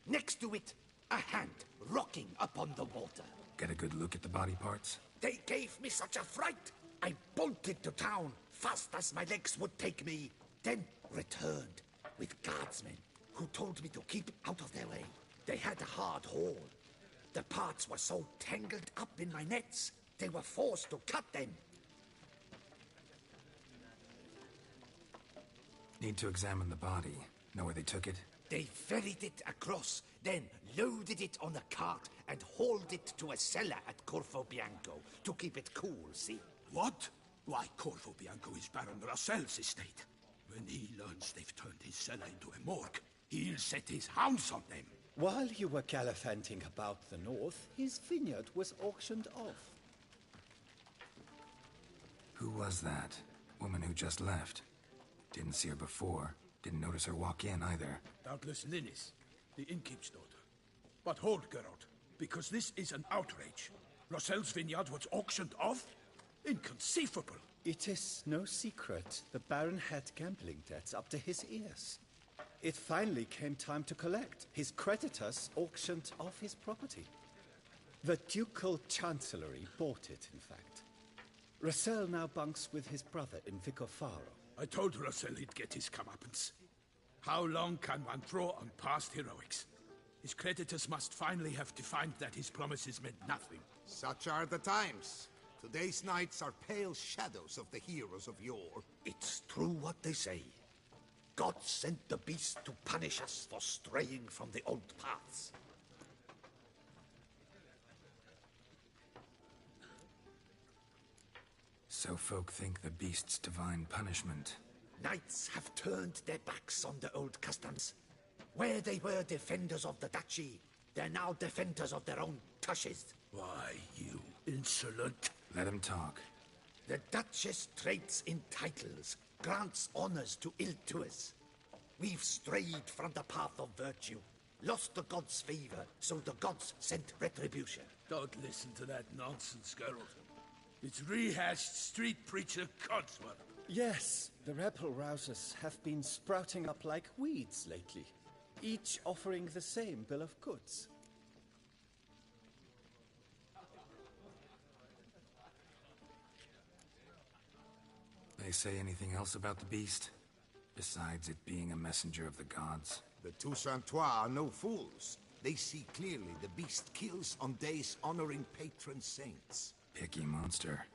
[SPEAKER 15] Next to it, a hand rocking upon the water.
[SPEAKER 2] Get a good look at the body parts?
[SPEAKER 15] They gave me such a fright. I bolted to town, fast as my legs would take me, then returned with guardsmen who told me to keep out of their way. They had a hard haul. The parts were so tangled up in my nets, they were forced to cut them.
[SPEAKER 2] Need to examine the body. Know where they took it?
[SPEAKER 15] They ferried it across, then loaded it on a cart and hauled it to a cellar at Corvo Bianco to keep it cool, see?
[SPEAKER 1] What? Why, Corvo Bianco is Baron Rossel's estate. When he learns they've turned his cellar into a morgue, he'll set his hounds on them.
[SPEAKER 13] While you were gallivanting about the north, his vineyard was auctioned off.
[SPEAKER 2] Who was that? Woman who just left. Didn't see her before. Didn't notice her walk in either.
[SPEAKER 1] Doubtless Linnis, the innkeep's daughter. But hold, Geralt, because this is an outrage. Rossel's vineyard was auctioned off? Inconceivable.
[SPEAKER 13] It is no secret. The Baron had gambling debts up to his ears. It finally came time to collect. His creditors auctioned off his property. The Ducal Chancellery bought it, in fact. Rossel now bunks with his brother in Vicofaro.
[SPEAKER 1] I told Rossel he'd get his comeuppance. How long can one throw on past heroics? His creditors must finally have defined that his promises meant nothing.
[SPEAKER 12] Such are the times. Today's knights are pale shadows of the heroes of yore.
[SPEAKER 15] It's true what they say. God sent the beast to punish us for straying from the old paths.
[SPEAKER 2] So folk think the beast's divine punishment.
[SPEAKER 15] Knights have turned their backs on the old customs. Where they were defenders of the duchy, they're now defenders of their own tushes.
[SPEAKER 1] Why, you insolent...
[SPEAKER 2] Let him talk.
[SPEAKER 15] The Duchess trades in titles, grants honors to ill-doers. We've strayed from the path of virtue, lost the gods' favor, so the gods sent retribution.
[SPEAKER 1] Don't listen to that nonsense, Geralt. It's rehashed street preacher codswallop.
[SPEAKER 13] Yes, the rebel rousers have been sprouting up like weeds lately, each offering the same bill of goods.
[SPEAKER 2] They say anything else about the beast? Besides it being a messenger of the gods?
[SPEAKER 12] The Toussaintois are no fools. They see clearly the beast kills on days honoring patron saints.
[SPEAKER 2] Picky monster.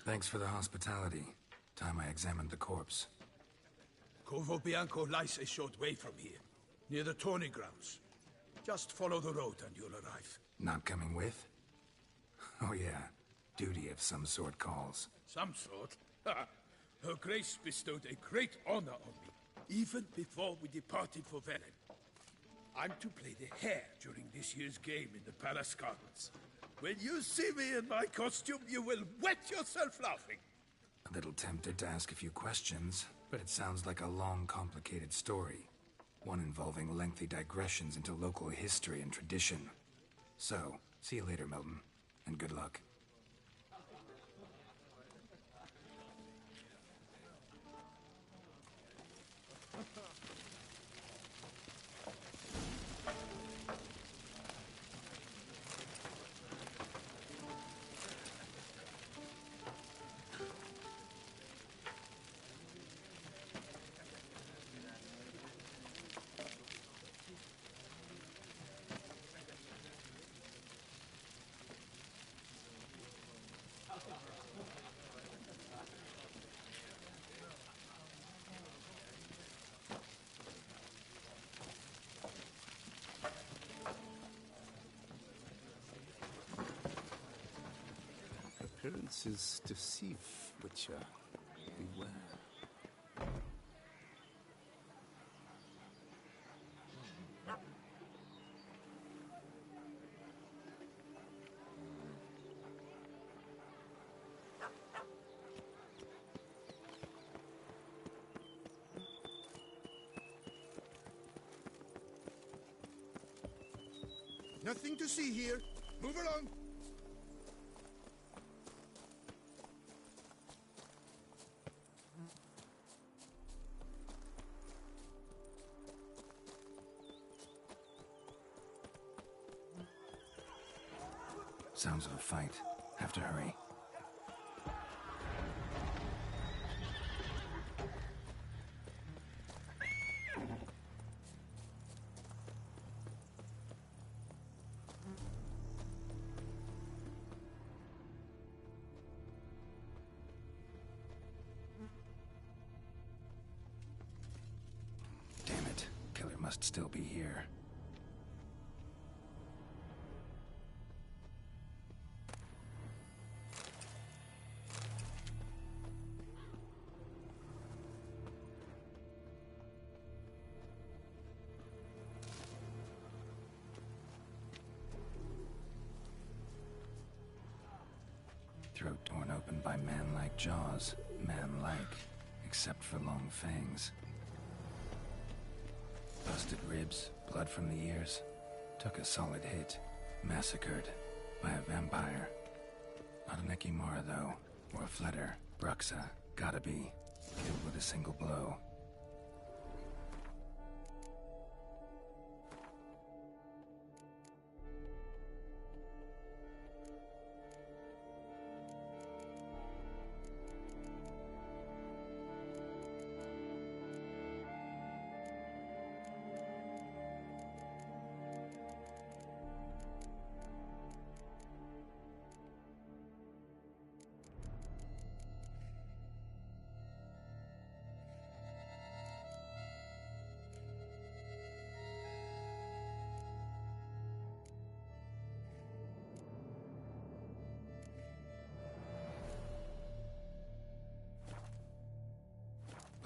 [SPEAKER 2] Thanks for the hospitality. Time I examined the corpse.
[SPEAKER 1] Corvo Bianco lies a short way from here, near the tourney grounds. Just follow the road and you'll arrive.
[SPEAKER 2] Not coming with? Oh yeah, duty of some sort calls.
[SPEAKER 1] Some sort? Her Grace bestowed a great honor on me, even before we departed for Velen. I'm to play the hare during this year's game in the Palace Gardens. When you see me in my costume, you will wet yourself laughing.
[SPEAKER 2] A little tempted to ask a few questions, but it sounds like a long, complicated story. One involving lengthy digressions into local history and tradition. So, see you later, Milton, and good luck.
[SPEAKER 16] Appearances deceive, Witcher. Beware.
[SPEAKER 6] Nothing to see here. Move along.
[SPEAKER 2] Sounds of a fight. Have to hurry. Damn it. Killer must still be here. Throat torn open by man-like jaws. Man-like, except for long fangs. Busted ribs, blood from the ears. Took a solid hit. Massacred by a vampire. Not an Ekimara, though. Or Fletter, Bruxa, gotta be. Killed with a single blow.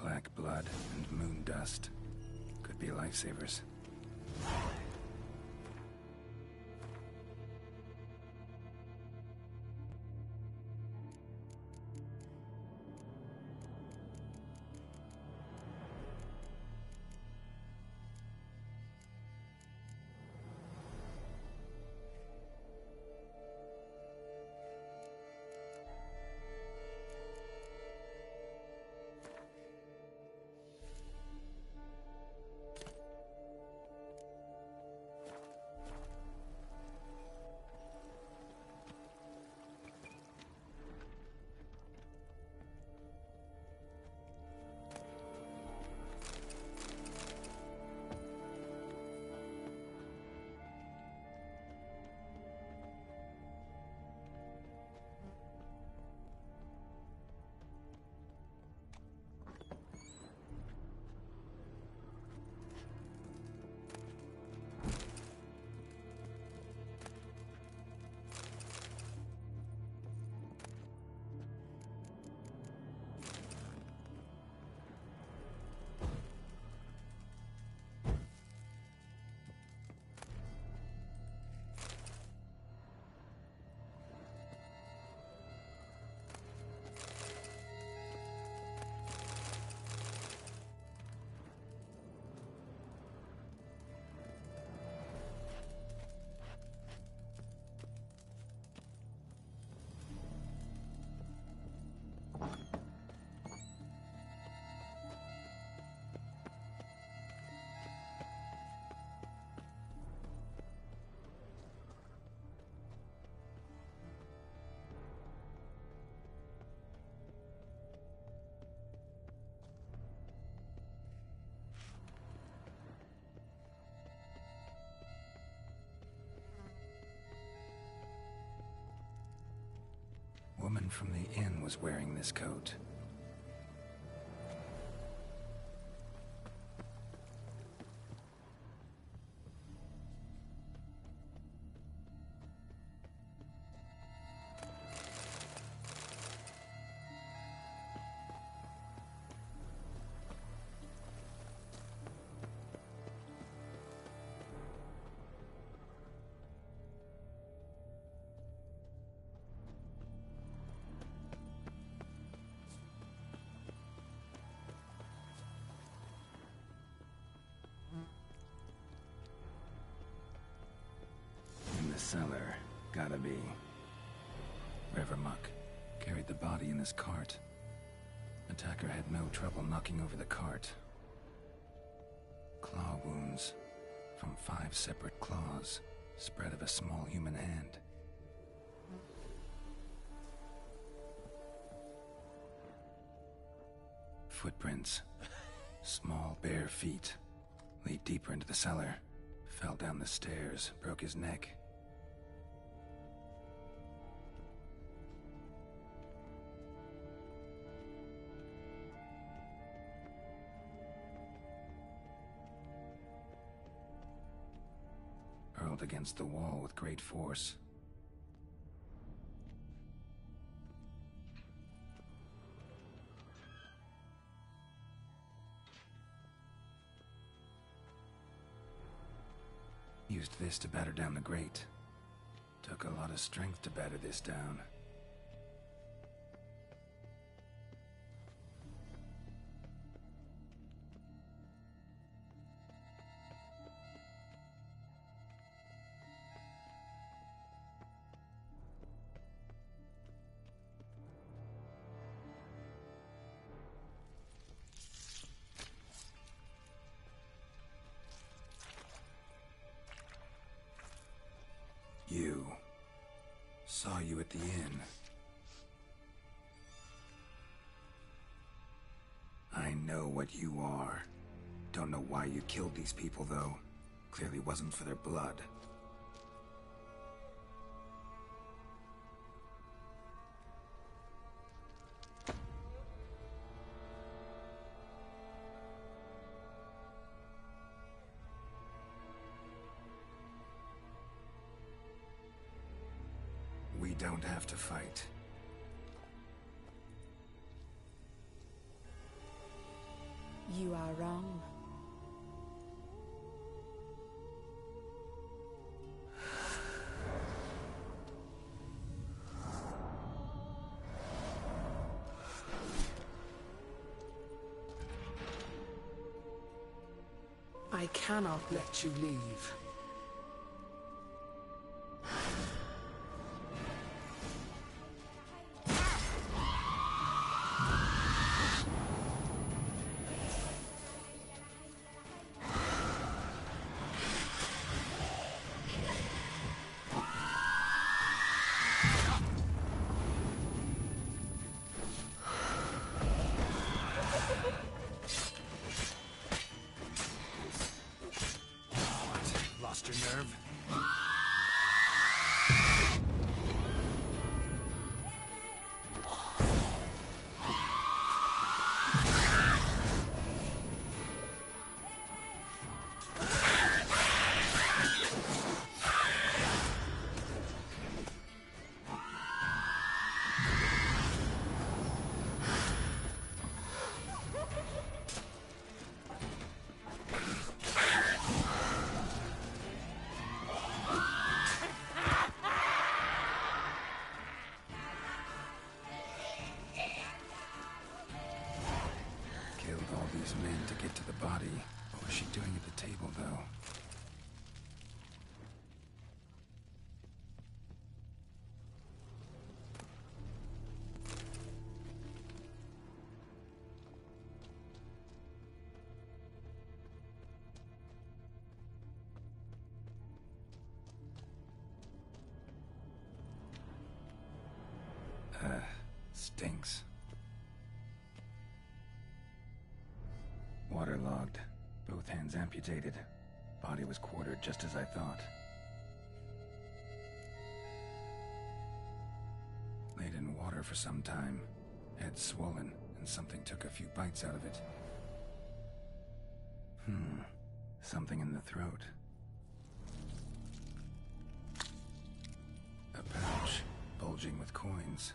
[SPEAKER 2] Black blood and moon dust. Could be lifesavers. Woman from the inn was wearing this coat. The cellar, gotta be. Rivermuck carried the body in his cart. Attacker had no trouble knocking over the cart. Claw wounds from 5 separate claws, spread of a small human hand. Footprints, small bare feet, lead deeper into the cellar. Fell down the stairs, broke his neck. Hurled against the wall with great force. Used this to batter down the grate. Took a lot of strength to batter this down. Saw you at the inn. I know what you are. Don't know why you killed these people, though. Clearly wasn't for their blood. We don't have to fight.
[SPEAKER 11] You are wrong.
[SPEAKER 14] I cannot let you leave.
[SPEAKER 2] Lost your nerve? Men to get to the body. What was she doing at the table, though? Stinks. Waterlogged. Both hands amputated. Body was quartered just as I thought. Laid in water for some time. Head swollen, and something took a few bites out of it. Something in the throat. A pouch, bulging with coins.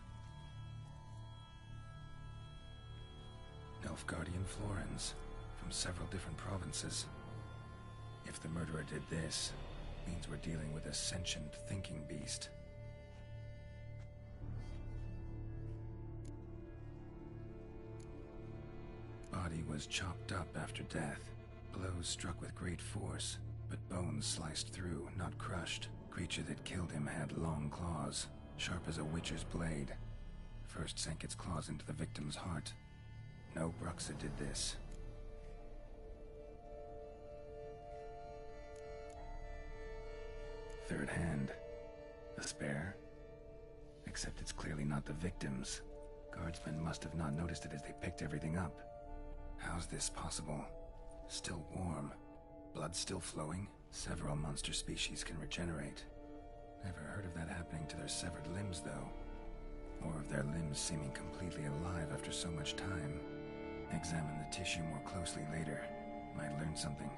[SPEAKER 2] Nilfgaardian florins. From several different provinces. If the murderer did this, means we're dealing with a sentient thinking beast. Body was chopped up after death. Blows struck with great force, but bones sliced through, not crushed. Creature that killed him had long claws, sharp as a witcher's blade. First sank its claws into the victim's heart. No Bruxa did this. Third hand. A spare? Except it's clearly not the victim's. Guardsmen must have not noticed it as they picked everything up. How's this possible? Still warm. Blood still flowing? Several monster species can regenerate. Never heard of that happening to their severed limbs, though. Or of their limbs seeming completely alive after so much time. Examine the tissue more closely later. Might learn something.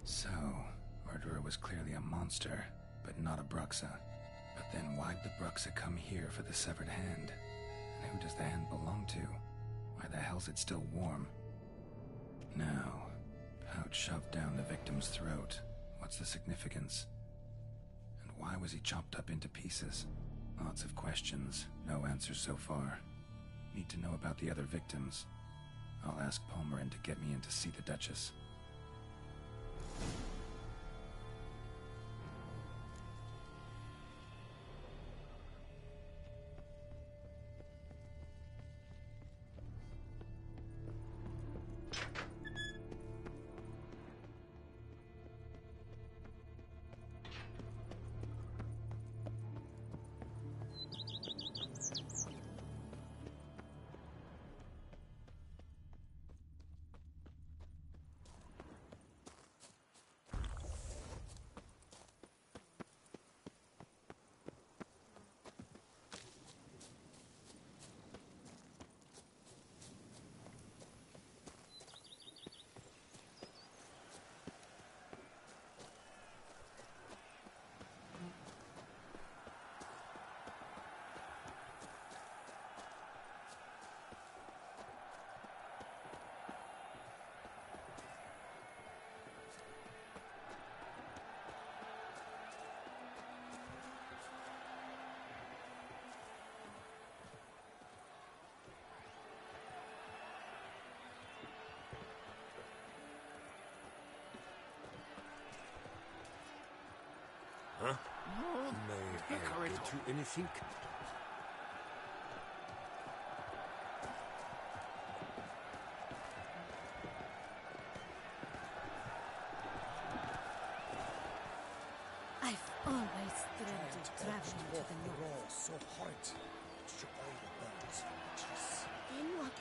[SPEAKER 2] So, murderer was clearly a monster, but not a Bruxa. But then why'd the Bruxa come here for the severed hand? And who does the hand belong to? Why the hell's it still warm? Now, pouch shoved down the victim's throat. What's the significance? And why was he chopped up into pieces? Lots of questions, no answers so far. Need to know about the other victims. I'll ask Palmerin to get me in to see the Duchess.
[SPEAKER 8] huh? May I get you anything?
[SPEAKER 11] I've always dreamt of traveling to the north.
[SPEAKER 4] So horrid. Should I the birds?
[SPEAKER 11] Then what?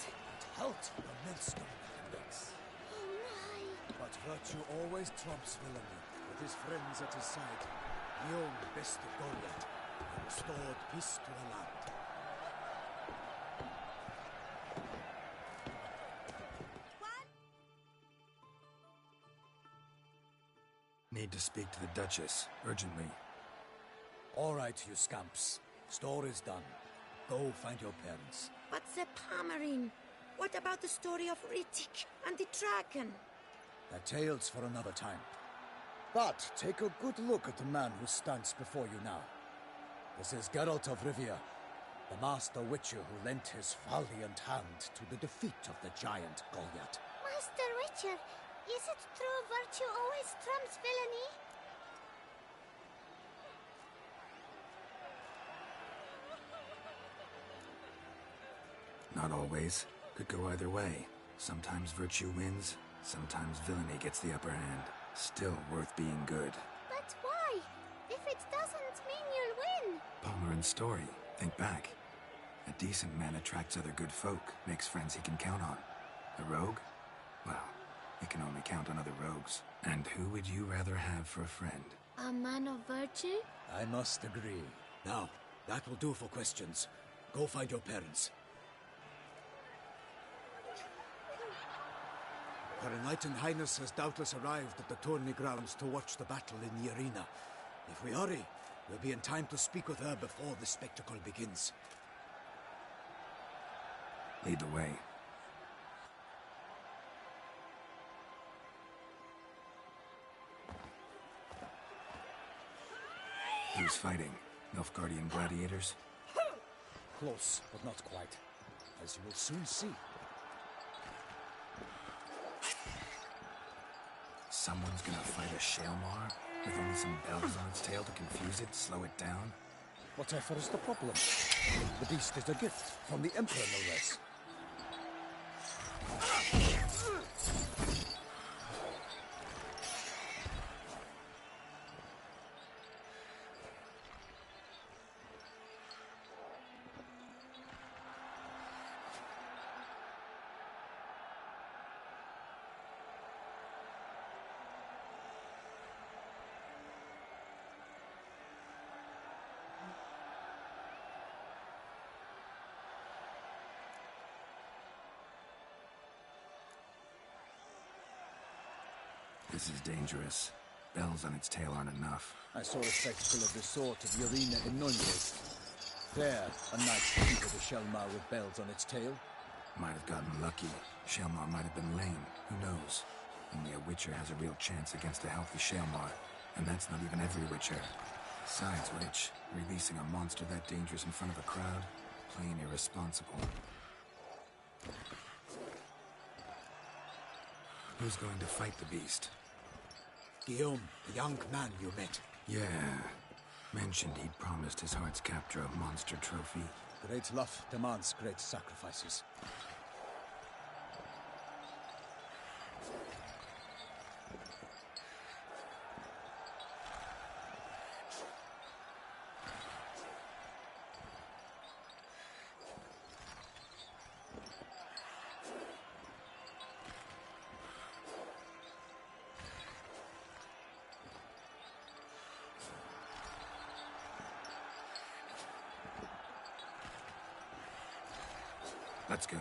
[SPEAKER 4] Halt the millstone index.
[SPEAKER 11] Oh my!
[SPEAKER 4] But virtue always trumps villainy. With his friends at his side, the own best of Golyat, and restored peace to the land.
[SPEAKER 2] Need to speak to the Duchess, urgently.
[SPEAKER 4] All right, you scamps. Store is done. Go find your parents.
[SPEAKER 11] But the Pomerine? What about the story of Rittik and the dragon?
[SPEAKER 4] They're tales for another time. But take a good look at the man who stands before you now. This is Geralt of Rivia, the master witcher who lent his valiant hand to the defeat of the giant Golyat.
[SPEAKER 17] Master Witcher, is it true virtue always trumps villainy?
[SPEAKER 2] Not always. Could go either way. Sometimes virtue wins, sometimes villainy gets the upper hand. Still worth being good.
[SPEAKER 17] But why? If it doesn't mean you'll win.
[SPEAKER 2] Palmer story. Think back. A decent man attracts other good folk, makes friends he can count on. A rogue? Well, he can only count on other rogues. And who would you rather have for a friend?
[SPEAKER 17] A man of virtue?
[SPEAKER 4] I must agree. Now, that will do for questions. Go find your parents. Her Enlightened Highness has doubtless arrived at the tourney grounds to watch the battle in the arena. If we hurry, we'll be in time to speak with her before the spectacle begins.
[SPEAKER 2] Lead the way. Who's fighting? Nilfgaardian gladiators?
[SPEAKER 4] Close, but not quite. As you will soon see.
[SPEAKER 2] Someone's gonna fight a Shaelmar with only some bells on its tail to confuse it, slow it down?
[SPEAKER 4] Whatever is the problem? The beast is a gift from the Emperor, no less.
[SPEAKER 2] This is dangerous. Bells on its tail aren't enough.
[SPEAKER 4] I saw a spectacle of this sort at the arena in Nunez. There, a knight defeated a Shaelmar with bells on its tail.
[SPEAKER 2] Might have gotten lucky. Shaelmar might have been lame. Who knows? Only a Witcher has a real chance against a healthy Shaelmar. And that's not even every Witcher. Besides which, releasing a monster that dangerous in front of a crowd? Plain irresponsible. Who's going to fight the beast?
[SPEAKER 4] Guillaume, the young man you met.
[SPEAKER 2] Yeah. Mentioned he'd promised his heart's captor a monster trophy.
[SPEAKER 4] Great love demands great sacrifices.
[SPEAKER 2] Let's go.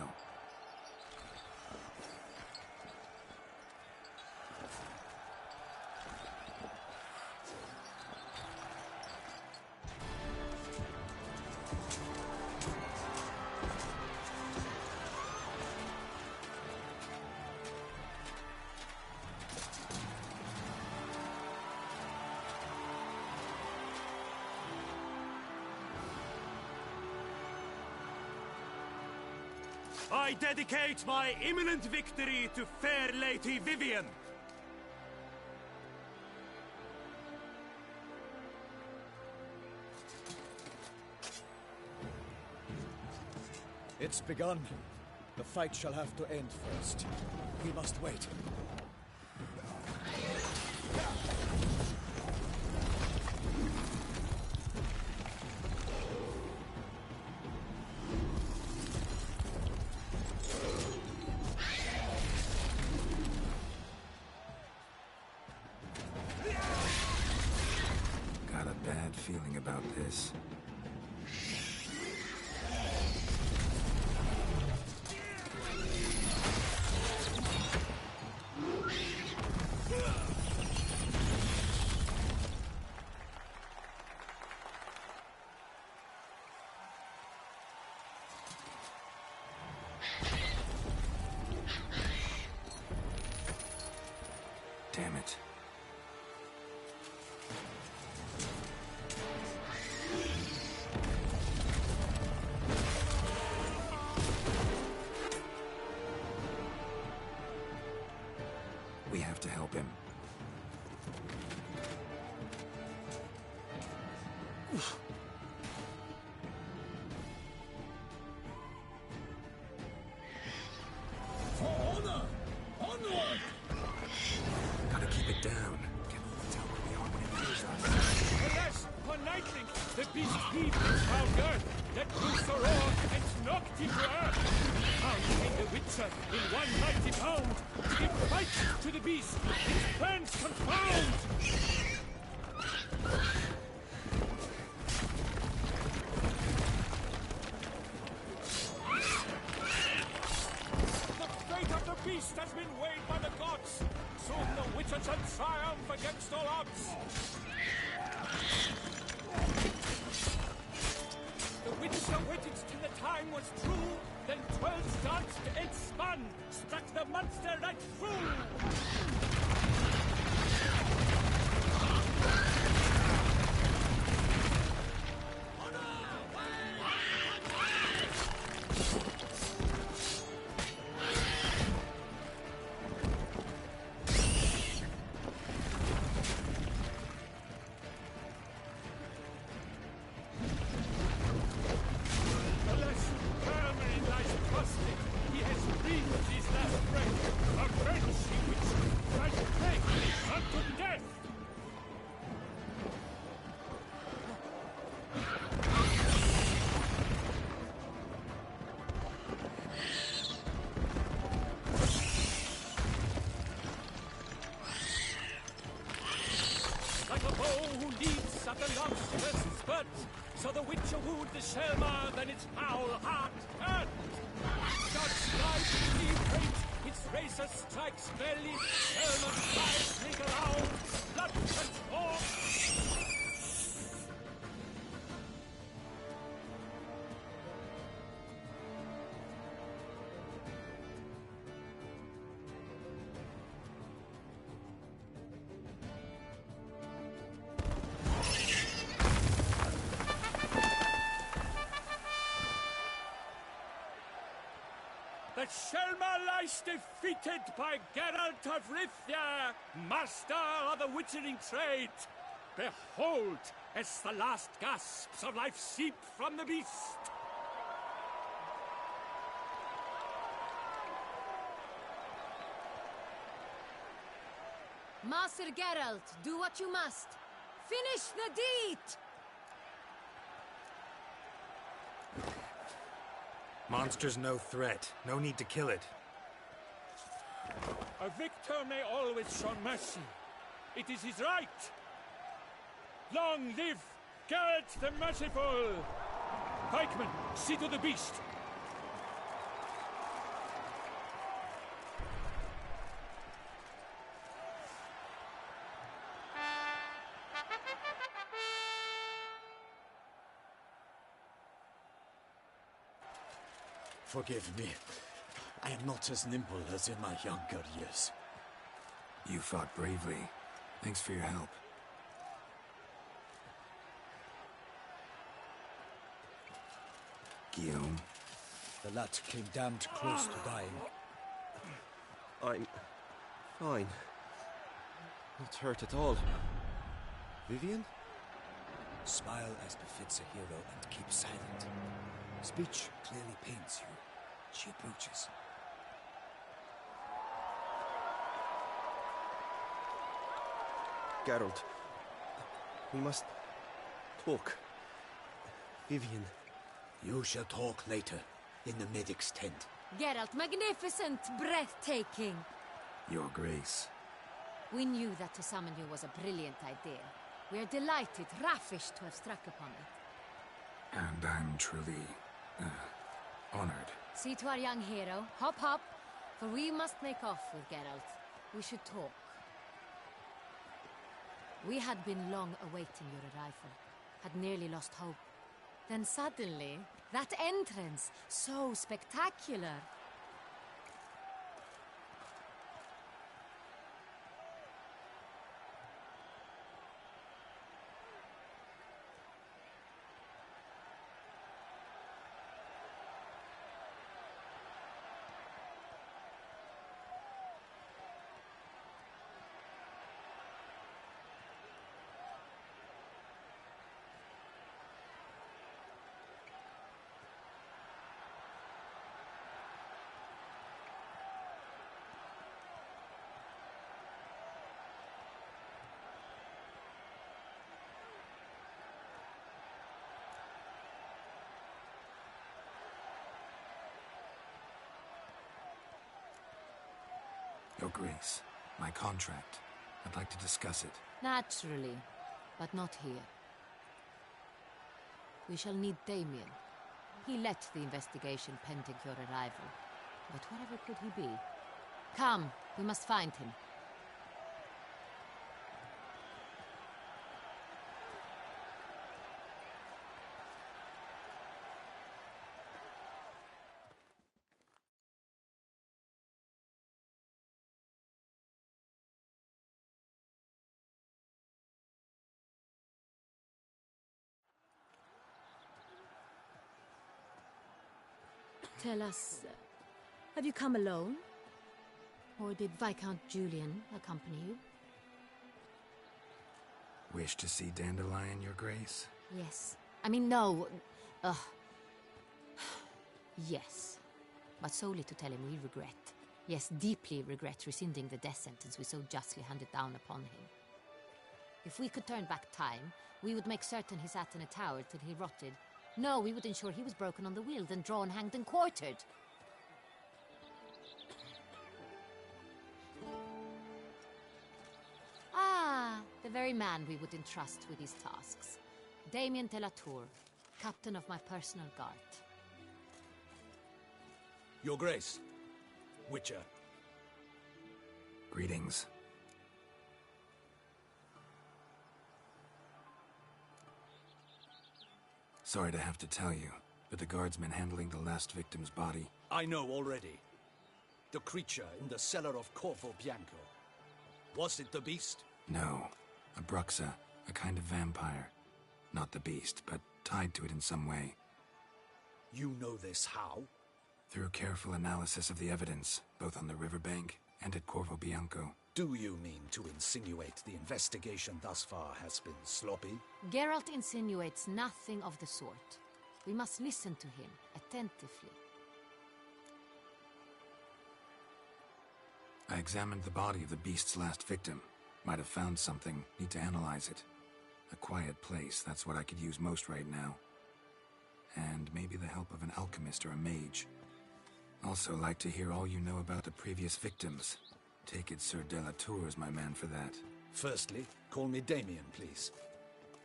[SPEAKER 8] I dedicate my imminent victory to fair Lady Vivian.
[SPEAKER 4] It's begun. The fight shall have to end first. We must wait.
[SPEAKER 2] Got a bad feeling about this. Damn it. We have to help him.
[SPEAKER 9] For honor! Onward!
[SPEAKER 2] Gotta keep it down. Can only tell where we are when it hears us.
[SPEAKER 18] Alas, for Nightling, the beast heaved its foul girth, let loose the roar, and knocked him to earth. Down came the Witcher in one mighty bound, to give fight to the beast, its plans confound. The fate of the beast has been weighed by the gods. Soon the Witcher shall triumph against all odds. The Witcher waited till the time was true, then 12 danced and spun, struck the monster right through. Alas, Hermine lies prostrate. He has breathed his last breath. A frenzy which might break unto death. Like a bow who leads at the love's first spurt, so the Witcher wooed the Selma, then its foul heart turned. God's life leave great, its racer strikes belly, Selma's eyes slink around, blood transforms. The Selma lies defeated by Geralt of Rivia, master of the witchering trade. Behold, as the last gasps of life seep from the beast.
[SPEAKER 19] Master Geralt, do what you must. Finish the deed!
[SPEAKER 2] Monster's no threat. No need to kill it.
[SPEAKER 18] A victor may always show mercy. It is his right. Long live Geralt the Merciful! Pikeman, see to the beast.
[SPEAKER 4] Forgive me. I am not as nimble as in my younger years.
[SPEAKER 2] You fought bravely. Thanks for your help. Guillaume?
[SPEAKER 4] The lad came damned close to dying.
[SPEAKER 10] I'm fine. Not hurt at all. Vivian?
[SPEAKER 4] Smile as befits a hero and keep silent. Speech clearly pains you. She approaches.
[SPEAKER 10] Geralt, we must talk. Vivian.
[SPEAKER 4] You shall talk later, in the medic's tent.
[SPEAKER 19] Geralt, magnificent, breathtaking.
[SPEAKER 2] Your Grace.
[SPEAKER 19] We knew that to summon you was a brilliant idea. We are delighted, ravished to have struck upon it.
[SPEAKER 2] And I'm truly, honored.
[SPEAKER 19] See to our young hero. Hop, hop, for we must make off with Geralt. We should talk. We had been long awaiting your arrival, had nearly lost hope. Then suddenly, that entrance, so spectacular.
[SPEAKER 2] Your Grace, my contract. I'd like to discuss it.
[SPEAKER 19] Naturally, but not here. We shall need Damien. He led the investigation pending your arrival. But whatever could he be? Come, we must find him. Tell us, have you come alone? Or did Viscount Julian accompany you?
[SPEAKER 2] Wish to see Dandelion, Your Grace?
[SPEAKER 19] Yes. I mean, no. Yes. But solely to tell him we regret. Yes, deeply regret rescinding the death sentence we so justly handed down upon him. If we could turn back time, we would make certain he sat in a tower till he rotted. No, we would ensure he was broken on the wheel, then drawn, hanged, and quartered. Ah, the very man we would entrust with these tasks. Damien de la Tour, captain of my personal guard.
[SPEAKER 4] Your Grace, Witcher.
[SPEAKER 2] Greetings. Sorry to have to tell you, but the guardsman handling the last victim's body...
[SPEAKER 4] I know already. The creature in the cellar of Corvo Bianco. Was it the beast?
[SPEAKER 2] No. A Bruxa, a kind of vampire. Not the beast, but tied to it in some way.
[SPEAKER 4] You know this how?
[SPEAKER 2] Through careful analysis of the evidence, both on the riverbank and at Corvo Bianco.
[SPEAKER 4] Do you mean to insinuate the investigation thus far has been sloppy?
[SPEAKER 19] Geralt insinuates nothing of the sort. We must listen to him attentively.
[SPEAKER 2] I examined the body of the beast's last victim. Might have found something. Need to analyze it. A quiet place, that's what I could use most right now. And maybe the help of an alchemist or a mage. Also like to hear all you know about the previous victims. Take it Sir de la Tour is my man for that.
[SPEAKER 4] Firstly, call me Damien, please.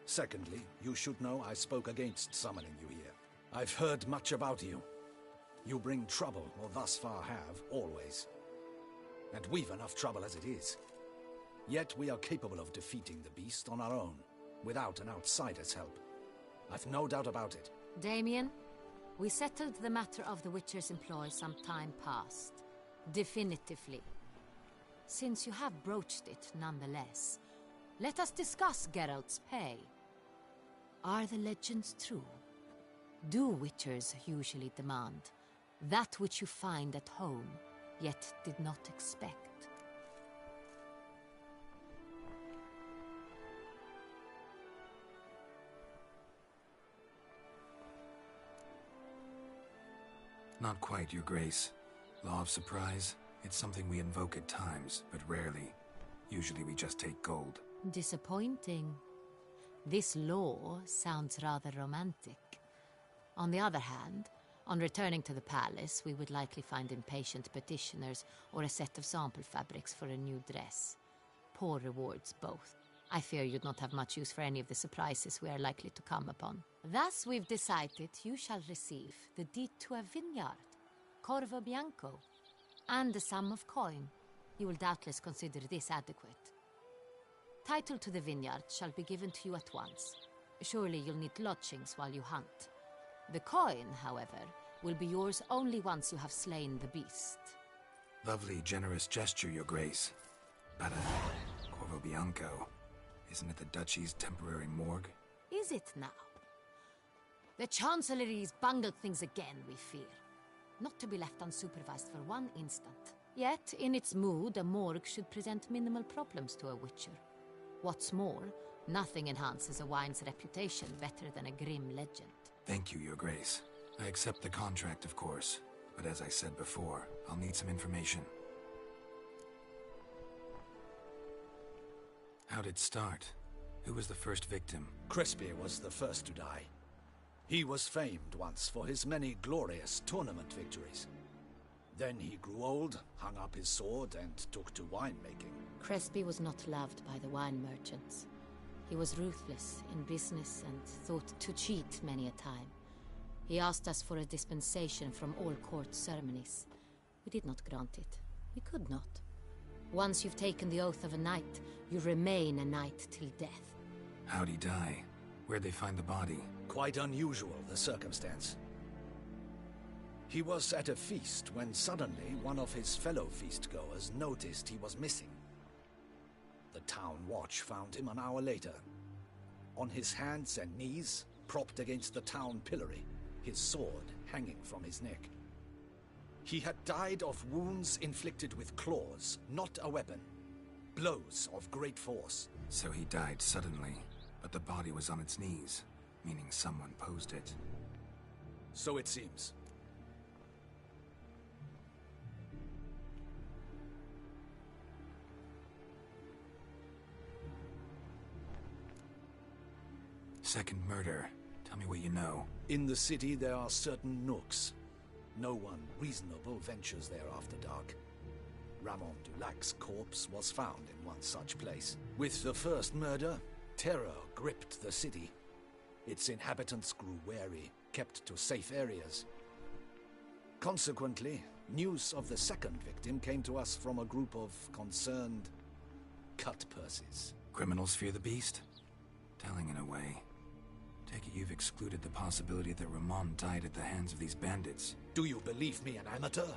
[SPEAKER 4] Secondly, you should know I spoke against summoning you here. I've heard much about you. You bring trouble, or thus far have, always. And we've enough trouble as it is. Yet we are capable of defeating the beast on our own, without an outsider's help. I've no doubt about it.
[SPEAKER 19] Damien, we settled the matter of the Witcher's employ some time past. Definitively. Since you have broached it nonetheless, let us discuss Geralt's pay. Are the legends true? Do Witchers usually demand that which you find at home, yet did not expect?
[SPEAKER 2] Not quite, Your Grace. Law of surprise, it's something we invoke at times, but rarely. Usually we just take gold.
[SPEAKER 19] Disappointing. This law sounds rather romantic. On the other hand, on returning to the palace, we would likely find impatient petitioners or a set of sample fabrics for a new dress. Poor rewards, both. I fear you'd not have much use for any of the surprises we are likely to come upon. Thus, we've decided you shall receive the deed to a vineyard, Corvo Bianco, and a sum of coin. You will doubtless consider this adequate. Title to the vineyard shall be given to you at once. Surely you'll need lodgings while you hunt. The coin, however, will be yours only once you have slain the beast.
[SPEAKER 2] Lovely, generous gesture, Your Grace. But, Corvo Bianco, isn't it the Duchy's temporary morgue?
[SPEAKER 19] Is it now? The Chancellery's bungled things again, we fear. Not to be left unsupervised for one instant. Yet, in its mood, a morgue should present minimal problems to a witcher. What's more, nothing enhances a wine's reputation better than a grim legend.
[SPEAKER 2] Thank you, Your Grace. I accept the contract, of course. But as I said before, I'll need some information. How'd it start? Who was the first victim?
[SPEAKER 15] Crespi was the first to die. He was famed once for his many glorious tournament victories. Then he grew old, hung up his sword, and took to winemaking.
[SPEAKER 19] Crespi was not loved by the wine merchants. He was ruthless in business and thought to cheat many a time. He asked us for a dispensation from all court ceremonies. We did not grant it. We could not. Once you've taken the oath of a knight, you remain a knight till death.
[SPEAKER 2] How'd he die? Where'd they find the body?
[SPEAKER 15] Quite unusual, the circumstance. He was at a feast when suddenly one of his fellow feastgoers noticed he was missing. The town watch found him an hour later. On his hands and knees, propped against the town pillory, his sword hanging from his neck. He had died of wounds inflicted with claws, not a weapon. Blows of great force.
[SPEAKER 2] So he died suddenly, but the body was on its knees, meaning someone posed it.
[SPEAKER 15] So it seems.
[SPEAKER 2] Second murder. Tell me what you know.
[SPEAKER 15] In the city there are certain nooks. No one reasonable ventures there after dark. Ramon Dulac's corpse was found in one such place. With the first murder, terror gripped the city. Its inhabitants grew wary, kept to safe areas. Consequently, news of the second victim came to us from a group of concerned cut-purses.
[SPEAKER 2] Criminals fear the beast? Telling in a way. Take it you've excluded the possibility that Ramon died at the hands of these bandits.
[SPEAKER 15] Do you believe me an amateur?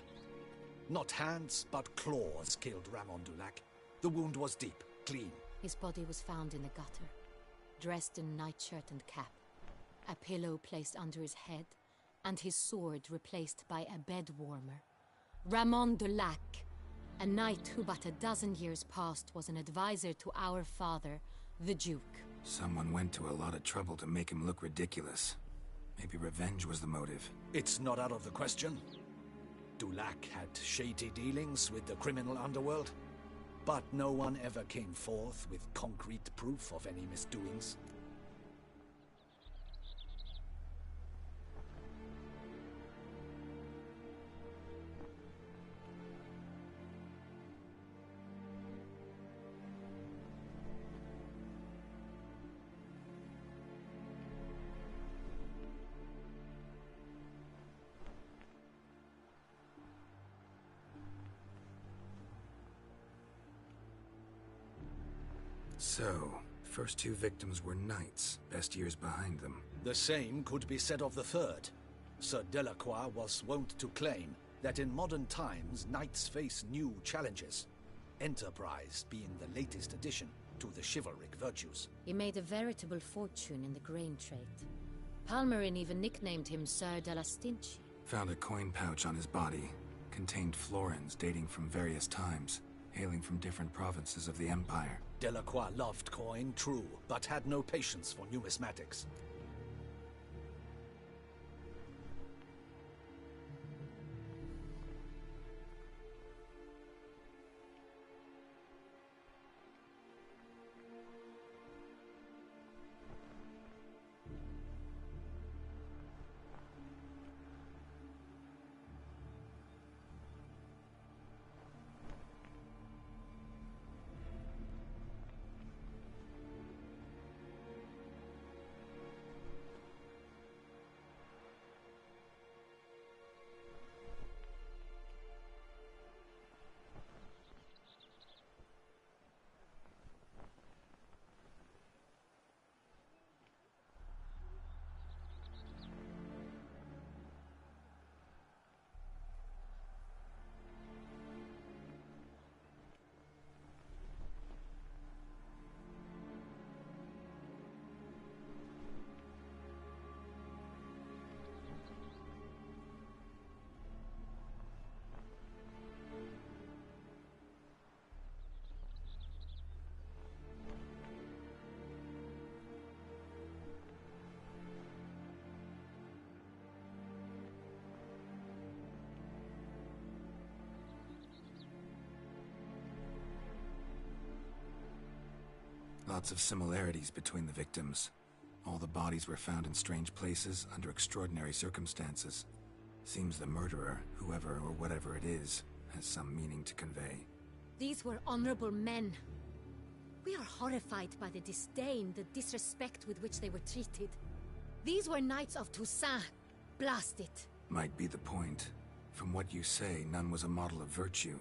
[SPEAKER 15] Not hands, but claws killed Ramon Dulac. The wound was deep, clean.
[SPEAKER 19] His body was found in the gutter, dressed in nightshirt and cap, a pillow placed under his head, and his sword replaced by a bed warmer. Ramon Dulac, a knight who but a dozen years past was an advisor to our father, the Duke.
[SPEAKER 2] Someone went to a lot of trouble to make him look ridiculous. Maybe revenge was the motive.
[SPEAKER 15] It's not out of the question. Dulac had shady dealings with the criminal underworld, but no one ever came forth with concrete proof of any misdoings.
[SPEAKER 2] So, first two victims were knights, best years behind them.
[SPEAKER 15] The same could be said of the third. Sir Delacroix was wont to claim that in modern times knights face new challenges, enterprise being the latest addition to the chivalric virtues.
[SPEAKER 19] He made a veritable fortune in the grain trade. Palmerin even nicknamed him Sir de la Stinchi.
[SPEAKER 2] Found a coin pouch on his body. Contained florins dating from various times, hailing from different provinces of the Empire.
[SPEAKER 15] Delacroix loved coin, true, but had no patience for numismatics.
[SPEAKER 2] Lots of similarities between the victims. All the bodies were found in strange places under extraordinary circumstances. Seems the murderer, whoever or whatever it is, has some meaning to convey.
[SPEAKER 19] These were honorable men. We are horrified by the disdain, the disrespect with which they were treated. These were knights of Toussaint. Blast it.
[SPEAKER 2] Might be the point. From what you say, none was a model of virtue.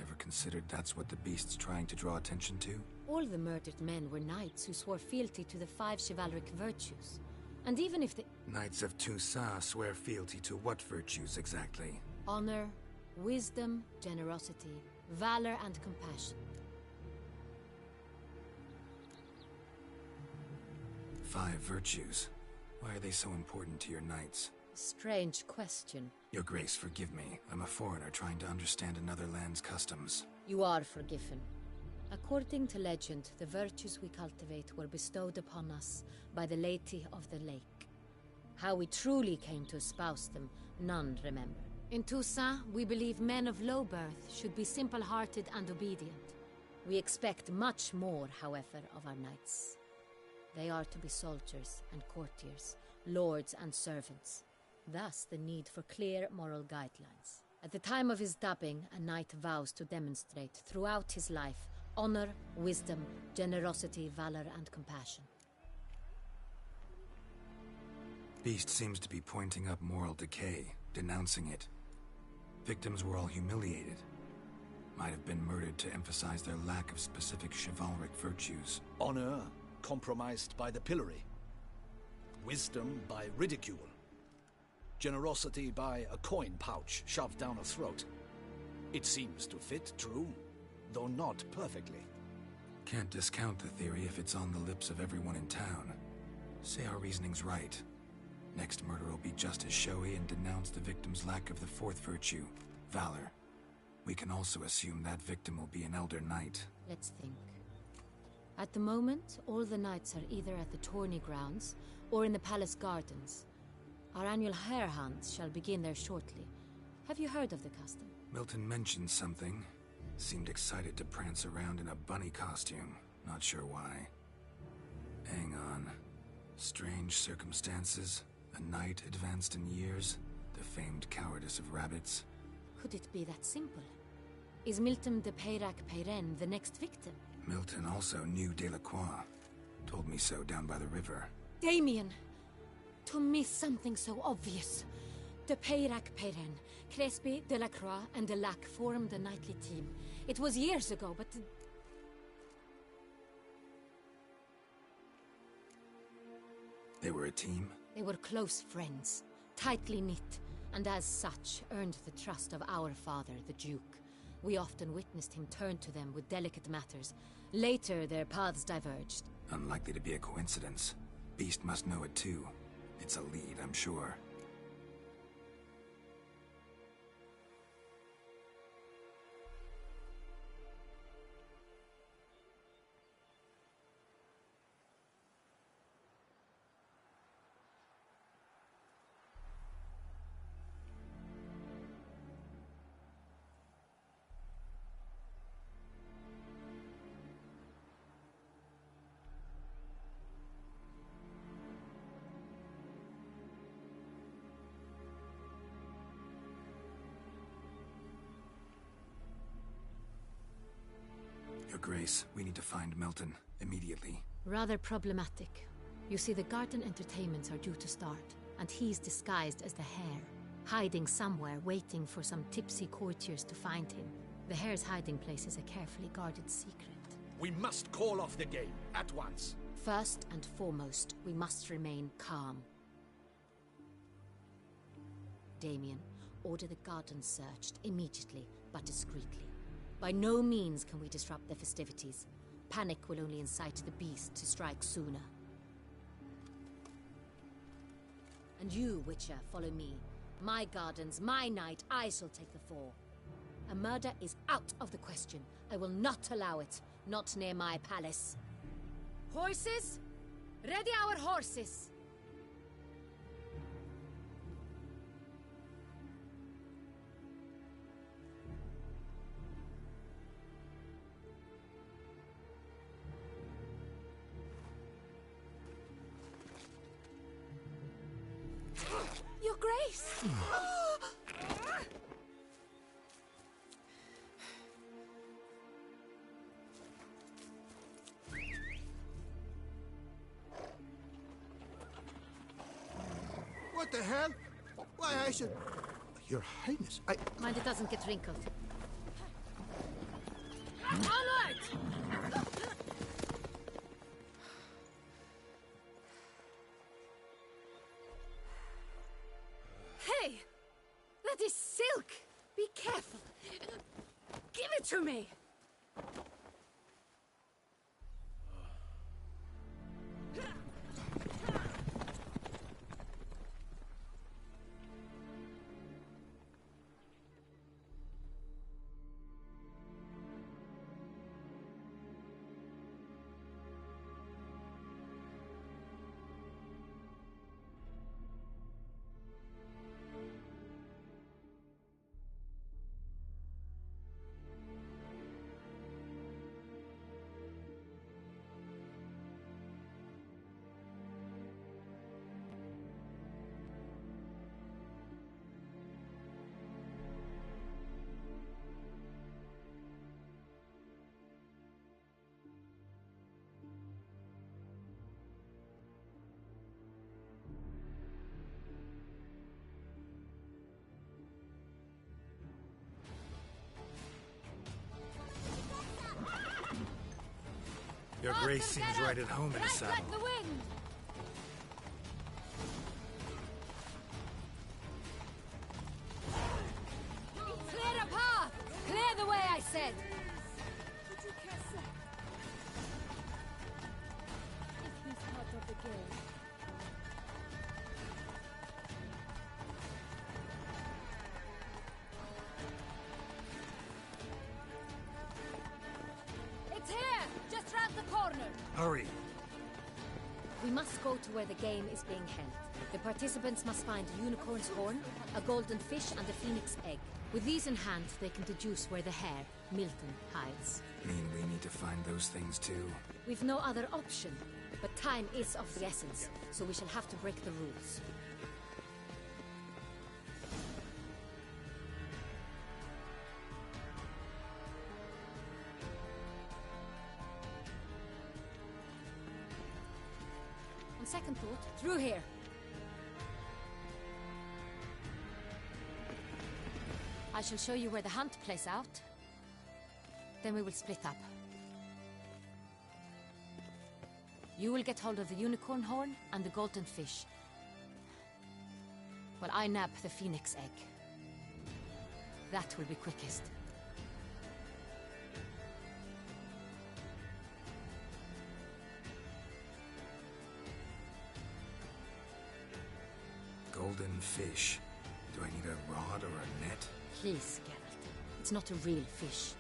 [SPEAKER 2] Ever considered that's what the beast's trying to draw attention to?
[SPEAKER 19] All the murdered men were knights who swore fealty to the 5 chivalric virtues. And even if the
[SPEAKER 2] Knights of Toussaint swear fealty to what virtues exactly?
[SPEAKER 19] honor, wisdom, generosity, valor, and compassion.
[SPEAKER 2] 5 virtues. Why are they so important to your knights?
[SPEAKER 19] Strange question.
[SPEAKER 2] Your Grace, forgive me. I'm a foreigner trying to understand another land's customs.
[SPEAKER 19] You are forgiven. According to legend, the virtues we cultivate were bestowed upon us by the Lady of the Lake. How we truly came to espouse them, none remember. In Toussaint, we believe men of low birth should be simple-hearted and obedient. We expect much more, however, of our knights. They are to be soldiers and courtiers, lords and servants. Thus, the need for clear moral guidelines. At the time of his dubbing, a knight vows to demonstrate throughout his life honor, wisdom, generosity, valor, and compassion.
[SPEAKER 2] Beast seems to be pointing up moral decay, denouncing it. Victims were all humiliated. Might have been murdered to emphasize their lack of specific chivalric virtues.
[SPEAKER 15] Honor compromised by the pillory. Wisdom by ridicule. Generosity by a coin pouch shoved down a throat. It seems to fit true, though not perfectly.
[SPEAKER 2] Can't discount the theory if it's on the lips of everyone in town. Say our reasoning's right. Next murder will be just as showy and denounce the victim's lack of the 4th virtue, valor. We can also assume that victim will be an elder knight.
[SPEAKER 19] Let's think. At the moment, all the knights are either at the tourney grounds or in the palace gardens. Our annual hare hunts shall begin there shortly. Have you heard of the custom?
[SPEAKER 2] Milton mentioned something. Seemed excited to prance around in a bunny costume. Not sure why. Hang on. Strange circumstances. A knight advanced in years. The famed cowardice of rabbits.
[SPEAKER 19] Could it be that simple? Is Milton de Peyrac-Peyren the next victim?
[SPEAKER 2] Milton also knew Delacroix. Told me so down by the river.
[SPEAKER 19] Damien! To miss something so obvious. De Peyrac-Peyren, Crespi, Delacroix, and Delac formed a knightly team. It was years ago, but...
[SPEAKER 2] They were a team?
[SPEAKER 19] They were close friends, tightly knit, and as such earned the trust of our father, the Duke. We often witnessed him turn to them with delicate matters. Later, their paths diverged.
[SPEAKER 2] Unlikely to be a coincidence. Beast must know it too. It's a lead, I'm sure. Your Grace, we need to find Milton, immediately.
[SPEAKER 19] Rather problematic. You see, the garden entertainments are due to start, and he's disguised as the hare, hiding somewhere, waiting for some tipsy courtiers to find him. The hare's hiding place is a carefully guarded secret.
[SPEAKER 15] We must call off the game, at once.
[SPEAKER 19] First and foremost, we must remain calm. Damien, order the garden searched immediately, but discreetly. By no means can we disrupt the festivities. Panic will only incite the beast to strike sooner. And you, Witcher, follow me. My gardens, my night, I shall take the fall. A murder is out of the question. I will not allow it. Not near my palace. Horses? Ready our horses!
[SPEAKER 11] beast!
[SPEAKER 6] What the hell? Why, I should... Your Highness,
[SPEAKER 19] Mind it doesn't get wrinkled.
[SPEAKER 11] All right! Hey! That is silk! Be careful! Give it to me!
[SPEAKER 2] Your grace seems right at home in a saddle.
[SPEAKER 11] Like the wind!
[SPEAKER 19] Clear a path! Clear the way, I said!
[SPEAKER 11] If he's part of the game.
[SPEAKER 19] It's here! Just round the corner!
[SPEAKER 2] Hurry!
[SPEAKER 19] We must go to where the game is being held. The participants must find a unicorn's horn, a golden fish, and a phoenix egg. With these in hand, they can deduce where the hare, Milton, hides.
[SPEAKER 2] Mean we need to find those things too?
[SPEAKER 19] We've no other option, but time is of the essence, so we shall have to break the rules. On second thought, through here. I shall show you where the hunt plays out. Then we will split up. You will get hold of the unicorn horn and the golden fish, while I nab the phoenix egg. That will be quickest.
[SPEAKER 2] Golden fish. Do I need a rod or a net?
[SPEAKER 19] Please, Geralt. It's not a real fish.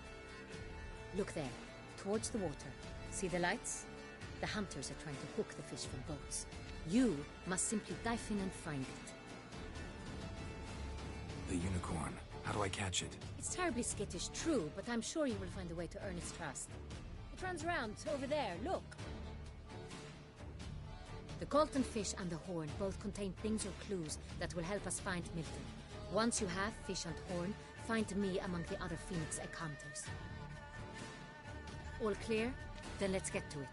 [SPEAKER 19] Look there, towards the water. See the lights? The hunters are trying to hook the fish from boats. You must simply dive in and find it.
[SPEAKER 2] The unicorn. How do I catch it?
[SPEAKER 19] It's terribly skittish, true, but I'm sure you will find a way to earn its trust. It runs around, over there, look. The golden fish and the horn both contain things or clues that will help us find Milton. Once you have fish and horn, find me among the other phoenix egg hunters. All clear? Then let's get to it.